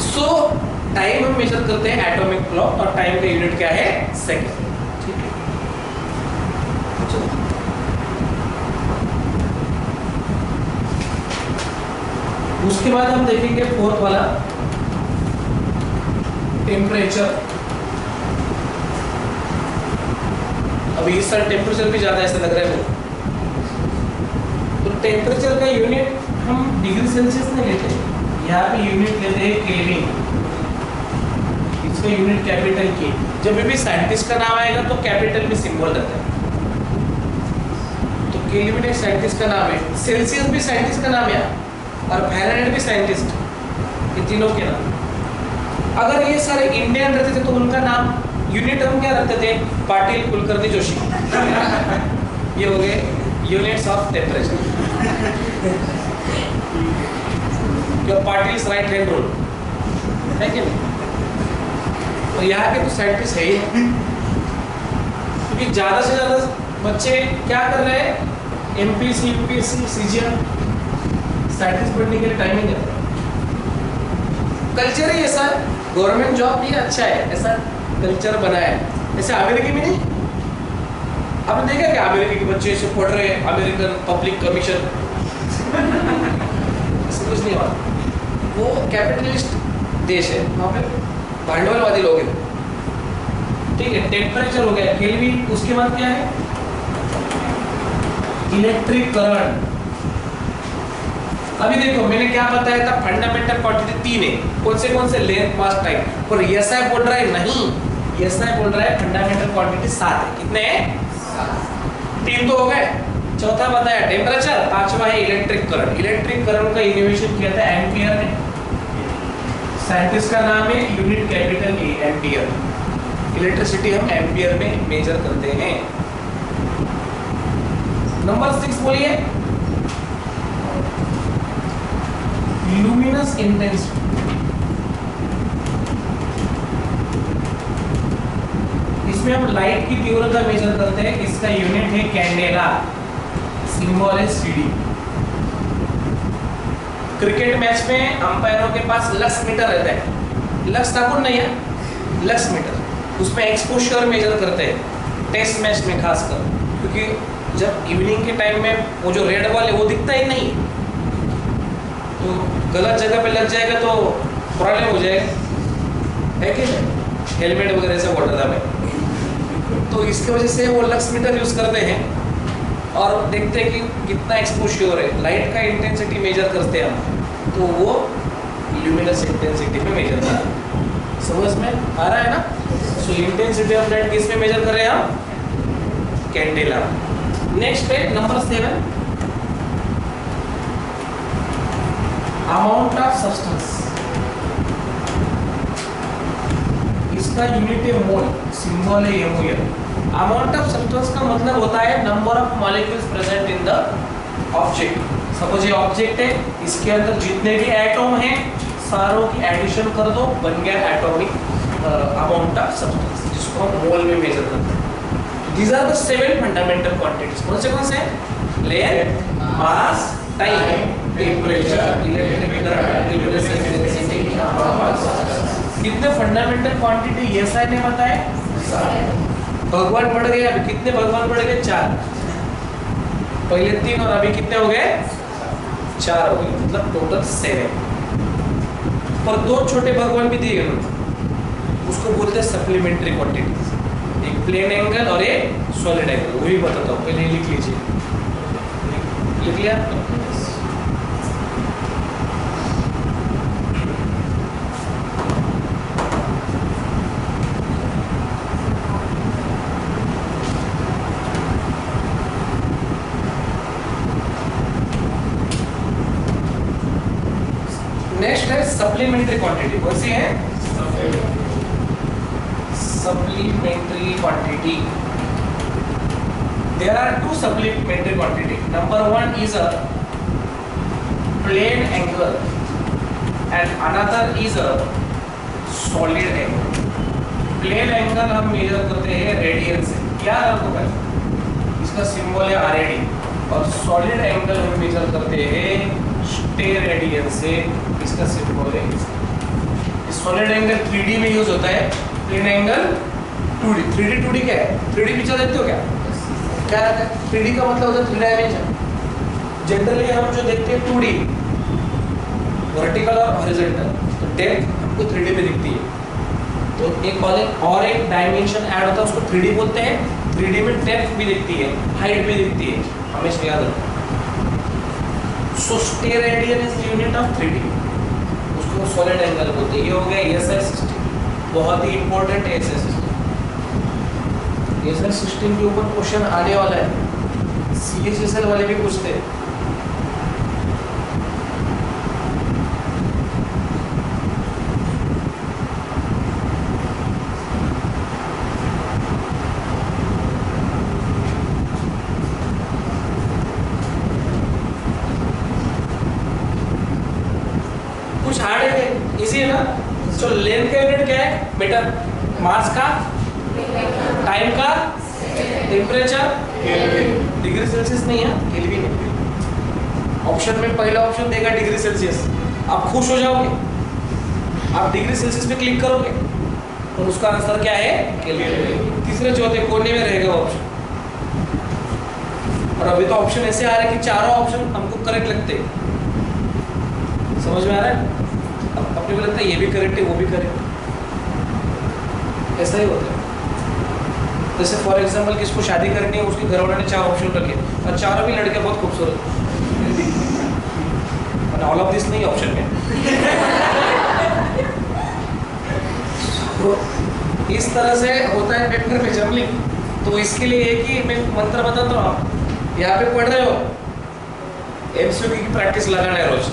सो टाइम हम मेजर करते हैं एटॉमिक क्लॉक, और टाइम का यूनिट क्या है? सेकंड। ठीक है, चलो उसके बाद हम देखेंगे 4th वाला, टेम्परेचर। अभी इस साल टेम्परेचर भी ज्यादा ऐसा लग रहा है मुझे। तो टेम्परेचर का यूनिट हम डिग्री सेल्सियस में लेते हैं, यहाँ पे यूनिट लेते हैं केल्विन। इसका यूनिट कैपिटल के। जब भी साइंटिस्ट का नाम आएगा तो कैपिटल में सिंबल रहता है। तो केल्विन एक साइंटिस्ट का नाम है, सेल्सियस भी साइंटिस्ट का नाम है, और फ़ारेनहाइट भी साइंटिस्ट, ये तीनों के नाम। अगर ये सारे इंडियन रहते थे तो उनका नाम यूनिट हम क्या रखते थे? पाटिल कुलकर्णी जोशी। ये हो गए यूनिट्स ऑफ टेम्परेचर। पाटिल्स राइट हैंड रूल है कि नहीं? और यहाँ के तो साइंटिस्ट है ही, क्योंकि ज़्यादा से ज़्यादा बच्चे क्या कर रहे हैं? एमपीएससी, यूपीएससी, सीजीएल, साइंटिस्ट बनने के लिए टाइम ही नहीं रहता। कल्चर ही ऐसा, गवर्नमेंट जॉब भी अच्छा है, ऐसा कल्चर बना है। ऐसे अमेरिकी में नहीं, आपने देखा क्या अमेरिकी के बच्चे ऐसे पढ़ रहे हैं, अमेरिकन पब्लिक कमीशन, ऐसा कुछ नहीं हुआ। वो कैपिटलिस्ट देश है, वहाँ पे भांडवलवादी लोग हैं। ठीक है, टेम्परेचर हो गया, केल्विन। उसके बाद क्या है? Electric current. अभी देखो मैंने क्या बताया था, फंडामेंटल क्वांटिटी 3 है। कौन से? Length, mass, time. और एसआई बोल रहा है नहीं, एसआई बोल रहा है फंडामेंटल क्वांटिटी 7 है। कितने हैं? 3 तो हो गए। चौथा बताया टेम्परेचर, 5वां है इलेक्ट्रिक करंट। इलेक्ट्रिक करंट का इनोवेशन किया था एम्पियर ने, साइंटिस्ट का नाम है, unit capital A, ampere. Electricity हम एम्पियर में मेजर करते हैं। नंबर 6 बोलिए, लुमिनस इंटेंसिटी। इसमें हम लाइट की तीव्रता मेजर करते हैं। इसका यूनिट है कैंडेला, सिंबल है सीडी। क्रिकेट मैच में अंपायरों के पास लक्स मीटर रहता है, लक्स ठाकुर नहीं है, लक्स मीटर। उसमें एक्सपोजर मेजर करते हैं टेस्ट मैच में खासकर, क्योंकि जब इवनिंग के टाइम में वो जो रेड बॉल है वो दिखता ही नहीं, तो गलत जगह पे लग जाएगा तो प्रॉब्लम हो जाएगा, है कि नहीं? हेलमेट वगैरह से बोल रहा था मैं। तो इसकी वजह से वो लक्स मीटर यूज़ करते हैं और देखते हैं कि कितना एक्सपोजर है। लाइट का इंटेंसिटी मेजर करते हैं हम, तो वो ल्यूमिनस इंटेंसिटी पे मेजर करते हैं। समझ में आ रहा है ना? सो इंटेंसिटी ऑफ लाइट किस में मेजर कर रहे हैं हम? कैंडेला। नेक्स्ट है नंबर 7, अमाउंट ऑफ सब्सटेंस। इसका यूनिट है मोल, सिंबल है MOL। अमाउंट ऑफ सब्सटेंस का मतलब होता है number of molecules present in the object. Suppose ये ऑब्जेक्ट है, इसके अंदर जितने भी एटॉम हैं सारों की एडिशन कर दो, बन गया एटॉमिक अमाउंट ऑफ सब्सटेंस, जिसको हम मोल में मेजर करते हैं। These are the 7 fundamental quantities. कौन से? Length, mass, time, temperature, electric current, luminescence density, कितने फंडामेंटल क्वांटिटी एसआई ने बताए? भगवान पढ़ गए, अभी कितने भगवान पढ़ गए? 4। पहले 3 और अभी कितने हो गए? 4 हो गए, मतलब टोटल 7। पर 2 छोटे भगवान भी दिए गए, उसको बोलते हैं सप्लीमेंट्री क्वांटिटीज। एक प्लेन एंगल और एक सॉलिड एंगल, वही बताता हूँ, पहले लिख लीजिए। लिख लिया? नेक्स्ट है सप्लीमेंट्री क्वांटिटी। कौन सी है? Supplementary quantity. There are 2 supplementary quantity. Number 1 is a plane angle and another is a solid angle. Plane angle हम मेजर करते हैं रेडियन से, क्या अर्थ होगा? इसका सिंबल है RAD। और solid angle हम मेजर करते हैं स्टेरेडियन से, इसका सिंबल है। सॉलिड एंगल 3D में यूज होता है, plane angle 2D। 3D 2D क्या है? 3D पिक्चर देखते हो क्या? क्या रहता है? 3D का मतलब होता है 3 डायमेंशन। जनरली हम जो देखते हैं 2D, वर्टिकल और हॉरिजॉन्टल, तो डेप्थ हमको 3D में दिखती है। तो एक और एक डायमेंशन ऐड होता है, उसको 3D बोलते हैं। 3D में डेप्थ भी दिखती है, हाइट भी दिखती है, हमेशा याद रखो। So steradian is unit of 3D, उसको सॉलिड एंगल बोलते हैं। ये हो गया ESI सिस्टम, बहुत ही इंपॉर्टेंट है ESI सिस्टम। ESI सिस्टम के ऊपर क्वेश्चन आने वाला है, CHSL वाले भी पूछते हैं। कुछ हार्ड है, इजी है ना? तो लेंथ का यूनिट क्या है? मीटर। मास का? टाइम का? टेम्परेचर? डिग्री सेल्सियस नहीं है, केल्विन है। ऑप्शन में पहला ऑप्शन देगा डिग्री सेल्सियस, आप खुश हो जाओगे। आप डिग्री सेल्सियस पे क्लिक करोगे और उसका आंसर क्या है? केल्विन। तीसरे चौथे कोने में रहेगा ऑप्शन। और अभी तो ऑप्शन ऐसे आ रहे हैं कि चारों ऑप्शन हमको करेक्ट लगते हैं। समझ में आ रहा है? अब अपने को लगता है ये भी करेक्ट है, वो भी करेक्ट, ऐसा ही होता है। जैसे फॉर एग्जांपल किसको शादी करनी है, उसके घर वालों ने 4 ऑप्शन रखे और चारों भी लड़के बहुत खूबसूरत, ऑल ऑफ दिस नहीं ऑप्शन में। तो इस तरह से होता है वेक्टर में जर्नलिंग। तो इसके लिए एक ही मैं मंत्र बताता हूँ, आप यहाँ पे पढ़ रहे हो, MCQ की प्रैक्टिस लगाना है रोज,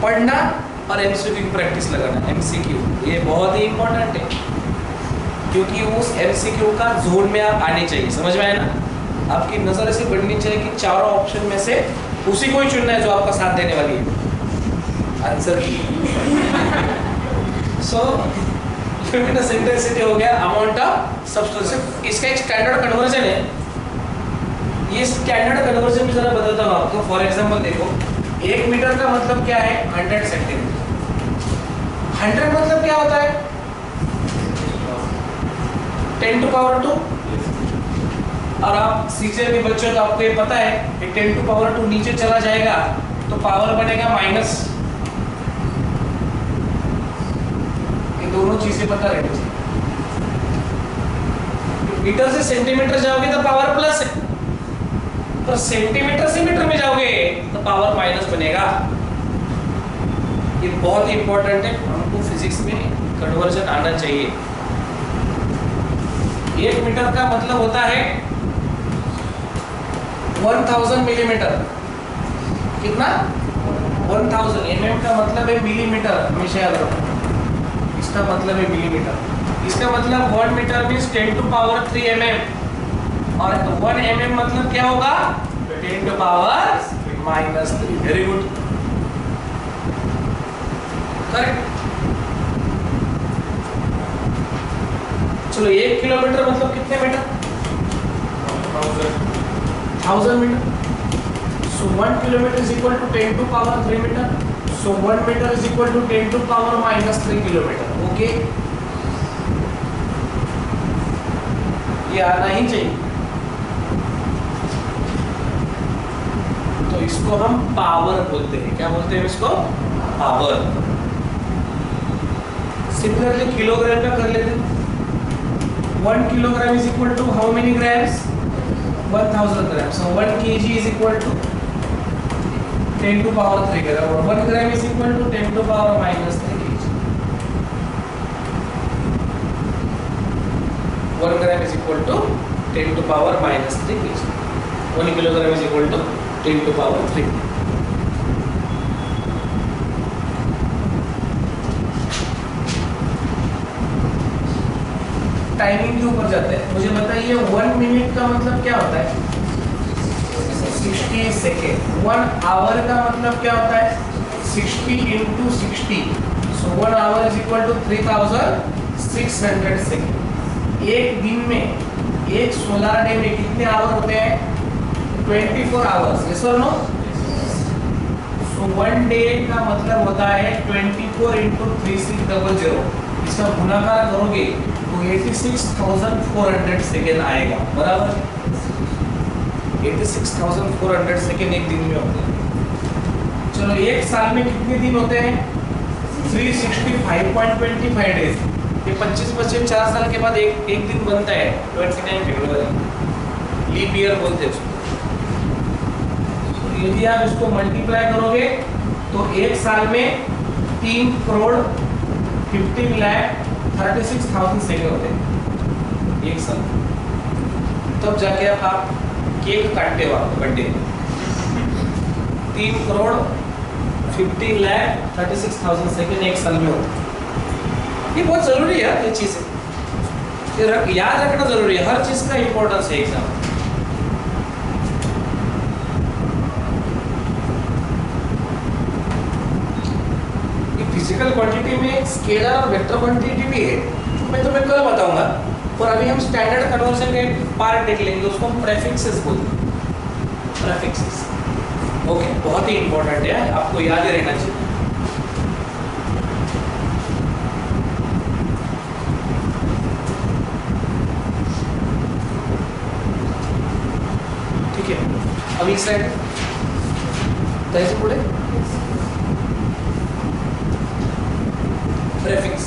पढ़ना और MCQ की प्रैक्टिस लगाना। MCQ ये बहुत ही इंपॉर्टेंट है, क्योंकि उस MCQ का जोन में आप आने चाहिए। समझ में आया ना? आपकी नजर ऐसे बढ़नी चाहिए कि चारों ऑप्शन में से उसी को ही चुनना है जो आपका साथ देने वाली है आंसर की। सो लुमिनस इंटेंसिटी हो गया अमाउंट ऑफ सब्सटेंस। इसका एक स्टैंडर्ड कन्वर्जन है। ये स्टैंडर्ड कन्वर्जन भी जरा बताता हूँ आपको। फॉर एग्जांपल देखो, 1 मीटर का मतलब क्या है? 100 सेंटीमीटर। 100 मतलब क्या होता है? 10 to power 2। और आप सीनियर के बच्चों तो आपको ये पता है कि 10 to power 2 नीचे चला जाएगा तो पावर बनेगा माइनस। ये दोनों चीजें पता रहनी चाहिए। मीटर से सेंटीमीटर जाओगे तो पावर प्लस है, पर सेंटीमीटर से मीटर में जाओगे तो पावर माइनस बनेगा। ये बहुत इंपॉर्टेंट है, हमको फिजिक्स में कन्वर्जन आना चाहिए। 1 मीटर का मतलब होता है 1000 मिलीमीटर। कितना? 1000। mm का मतलब है मिलीमीटर, हमेशा याद रखो। इसका मतलब है मिलीमीटर। इसका मतलब 1 metre means 10 to power 3 mm और 1 mm मतलब क्या होगा? 10 to power -3। Very good, correct. चलो 1 किलोमीटर मतलब कितने metre? 1000 metre. So 1 kilometer is equal to 10 to power 3 meter. So 1 meter is equal to 10 to power minus 3 kilometer. Okay. ये आना ही चाहिए. तो इसको हम पावर बोलते हैं. क्या बोलते हैं इसको? पावर. सिमिलरली किलोग्राम का कर लेते हैं. 1 kilogram is equal to how many grams? 1000 grams. So 1 kg is equal to 10 to power 3 gram. और 1 gram is equal to 10 to power minus 3 kg. 1 gram is equal to 10 to power minus 3 kg. 1 kilogram is equal to 10 to power 3. Timing के ऊपर जाते हैं. मुझे बताइए 1 minute का मतलब क्या होता है? 60 सेकेंड. 1 आवर का मतलब क्या होता है? 60 into 60. So 1 hour is equal to 3600 second. एक दिन में, एक सोलर डे में कितने आवर होते हैं? 24 आवर्स. यस और नो? सो 1 डे का मतलब होता है 24 into 3600. इसका गुणाकार करोगे तो 86,400 सेकेंड आएगा. बराबर? 86,400 सेकेंड एक दिन में होते हैं. चलो एक साल में कितने दिन होते हैं? 365.25 डेज. ये 25 4 साल के बाद एक दिन बनता है. 29 फेब्रुआरी लीप ईयर बोलते हैं उसको. यदि आप इसको मल्टीप्लाई करोगे तो एक साल में 3 करोड़ 15,36,000 सेकेंड होते हैं एक साल. तब जाके आप केक काटते हो आप बर्थडे. 3 करोड़ 15,36,000 सेकेंड एक साल में होते हैं. ये बहुत जरूरी है ये चीज़ है. याद रखना जरूरी है. हर चीज़ का इंपॉर्टेंस है एग्जाम. फिजिकल क्वांटिटी में स्केलर और वेक्टर क्वांटिटी भी है. मैं तुम्हें कल बताऊंगा. और अभी हम स्टैंडर्ड कन्वर्जन के पार्ट देख लेंगे. उसको हम प्रेफिक्सेस बोलते हैं. प्रेफिक्सेस. ओके. बहुत ही इंपॉर्टेंट है. आपको याद ही रहना चाहिए. ठीक है. अभी स्लाइड कैसे पढ़े? Prefix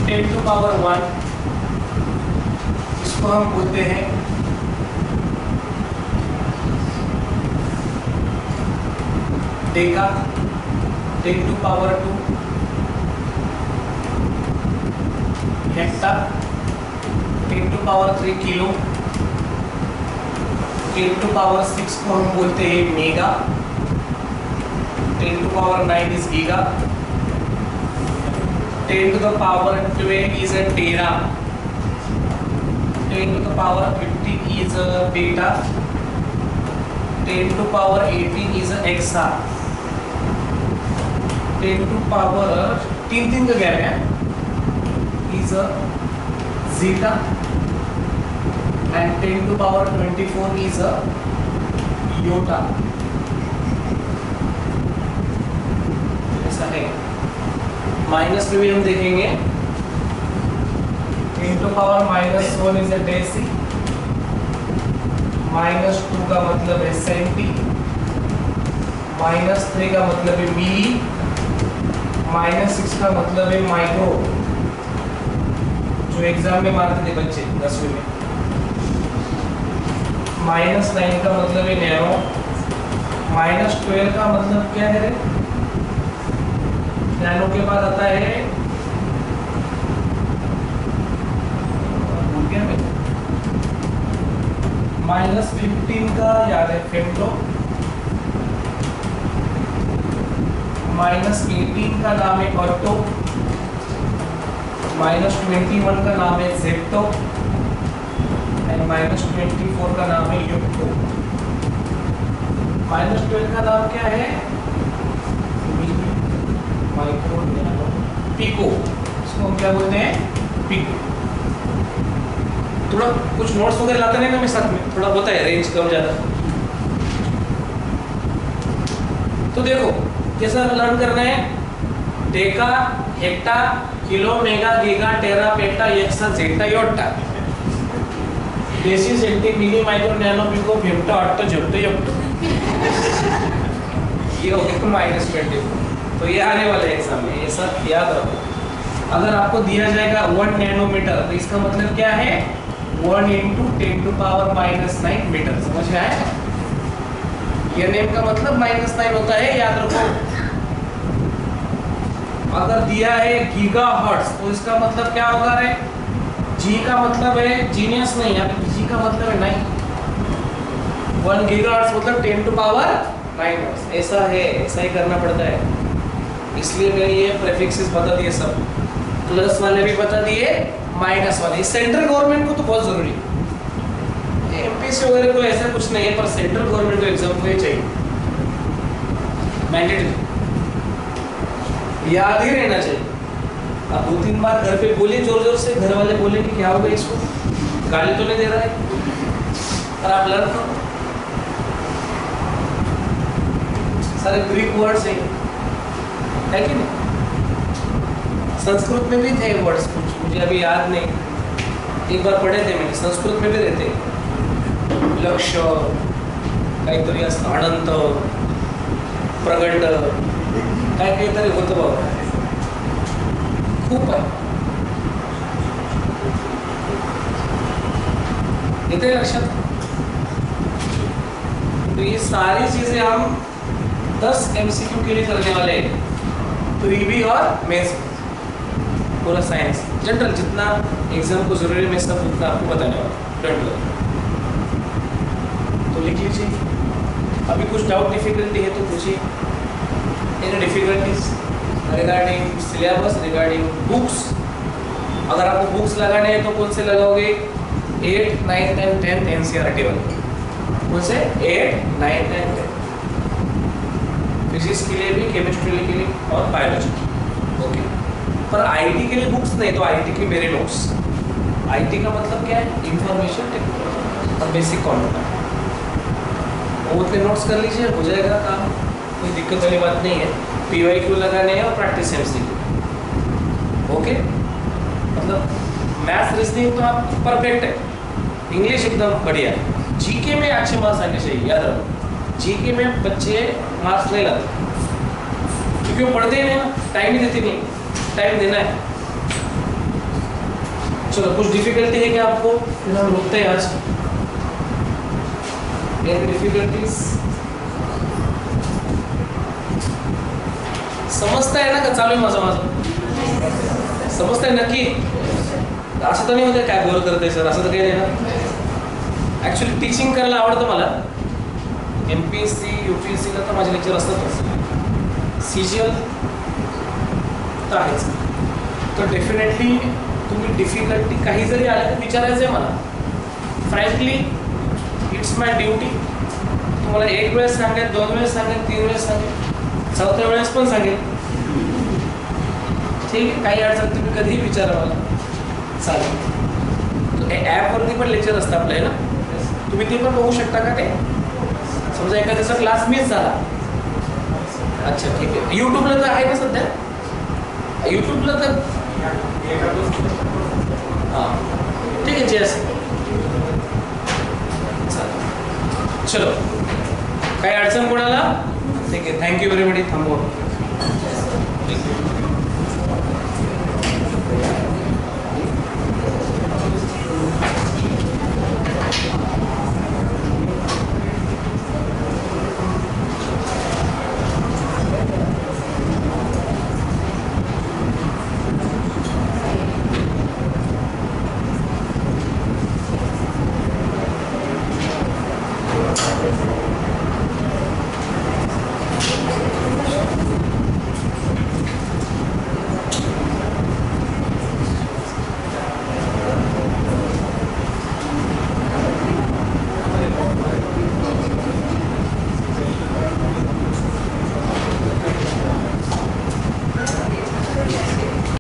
10 to power 1. इसको हम बोलते हैं Deka. 10 to power 2 hecto. 10 to power 3 kilo. 10 to power 6 को हम बोलते हैं mega. 10 to power 9 is giga. 10 to the power 12 is a tera. 10 to the power 50 is a beta. 10 to power 18 is a exa. 10 to power 3 का gap है is a zeta. and 10 to power 24 is a iota. ऐसा है. Minus में भी हम देखेंगे 10 to power -1 is a deci. -2 का मतलब है सेंटी. -3 का मतलब है मिली. -6 का मतलब है माइक्रो, जो एग्जाम में मारते थे बच्चे 10वीं में. -9 का मतलब है नैनो. -12 का मतलब क्या है? नैनो के बाद आता है -15 का याद है फेमटो. -18 का नाम है ऑटो. -21 का नाम है जेप्टो. एंड -24 का नाम है युक्तो. -12 का नाम क्या है? Micro, nano, pico. इसको हम क्या बोलते हैं? पिको. तो थोड़ा कुछ नोट्स वगैरह लाते नहीं ना मैं साथ में, थोड़ा होता है रेंज कम ज़्यादा। तो देखो कैसा लर्न करना है, deca, hecta, kilo, mega, giga, tera, peta, exa, zetta, yotta, deci, centi, milli, micro, nano, pico, femto, atto, zepto, yocto. ये हो गया -20। तो ये आने वाले एग्जाम में, ये सब याद रखो। अगर आपको दिया जाएगा 1 नैनोमीटर तो इसका मतलब क्या है, 1 × 10⁻⁹ मीटर। समझ में आया? ये नेम का मतलब -9 होता है, याद रखो। अगर दिया है गीगाहर्ट्ज तो इसका मतलब क्या होगा रे, जी का मतलब है जीनियस नहीं, यहाँ पे जी का मतलब है 9। 1 गीगाहर्ट्ज मतलब 10⁻⁹ हर्ट्ज। ऐसा है, ऐसा ही करना पड़ता है। इसलिए मैंने ये प्रीफिक्सेस बता दिए, सब प्लस वाले भी बता दिए, माइनस वाले। सेंट्रल गवर्नमेंट को तो बहुत जरूरी है, एमपीएससी वगैरह को ऐसा कुछ नहीं है, पर सेंट्रल गवर्नमेंट को एग्जाम को ये चाहिए, मैंडेटरी, याद ही रहना चाहिए। अब 2-3 बार घर पे बोलिए जोर जोर से, घर वाले बोले कि क्या होगा इसको, गाली तो नहीं दे रहा है, पर आप लर्न करो। सारे ग्रीक वर्ड्स है कि नहीं? संस्कृत में भी थे वर्ड्स कुछ, मुझे अभी याद नहीं, एक बार पढ़े थे मैंने, संस्कृत में भी रहते, लक्ष्य, काहीतरी असतं, अनंत, प्रगट, काहीतरी होतं बाबा, खूप आहे। येते लक्षात? तो ये सारी चीजें हम 10 MCQ के लिए करने वाले हैं, प्रीवी और मेंस, पूरा साइंस जनरल जितना एग्जाम को जरूरी में सब उतना आपको बताने वाला, डोंट वरी। तो लिख लीजिए, अभी कुछ डाउट डिफिकल्टी है तो पूछिए। Any difficulties regarding syllabus, regarding books? अगर आपको बुक्स लगाने हैं तो कौन से लगाओगे? 8, 9 एंड 10 NCERT वाले, कौन से? 8, 9 एंड 10, फिजिक्स के लिए भी, केमिस्ट्री के लिए और बायोलॉजी, ओके। पर आईटी के लिए बुक्स नहीं, तो आईटी के मेरे नोट्स। आईटी का मतलब क्या है? इंफॉर्मेशन टेक्नोलॉजी और बेसिक कंप्यूटर, वो उतने नोट्स कर लीजिए, हो जाएगा काम, कोई दिक्कत वाली बात नहीं है। PYQ लगाने हैं और प्रैक्टिस MCQ, ओके। मतलब मैथ्स रीजनिंग तो आप परफेक्ट है, इंग्लिश एकदम बढ़िया है। जीके में अच्छे मार्क्स आने चाहिए, याद रखो। जीके में बच्चे मार्क्स नहीं लाते क्योंकि वो पढ़ते ही नहीं ना, टाइम ही देते नहीं, टाइम देना है। चलो कुछ डिफिकल्टी है क्या आपको? फिर हम रुकते हैं आज। डिफिकल्टीज समजता है ना का चालू आहे माझं समजता है नक्की? असं तर नाही होतं काय बोर करते सर, असं तर काही नाही ना। ॲक्च्युली टीचिंग करायला आवडतं मला, MPSC UPSCला तर माझे लेक्चर असतातच, CGL तर आहेच। तर डेफिनेटली तुम्ही डिफिकल्टी काही जरी आल्या तर विचारायचं आहे मला। फ्रँकली इट्स माय ड्युटी, तुम्हाला एक वेळेस सांगेल, 2 वेळेस सांगेल, 3 वेळेस सांगेल, 4थ्या वेळेस पण सांगेल, ठीक आहे? काही अडचण तुम्ही कधीही विचारा मला, चालेल। तो ॲपवरती पण लेक्चर असतं आपल्या ना, तुम्ही ते पण बघू शकता का? ते समजा एखाद्याचा क्लास मिस झाला, अच्छा ठीक आहे, यूट्यूबला तर आहे ना सध्या, यूट्यूबला तर हां ठीक आहे, जैसे चालेल। चलो काही अडचण कोणाला? ठीक आहे, थँक्यू व्हेरी मच, थांबवा।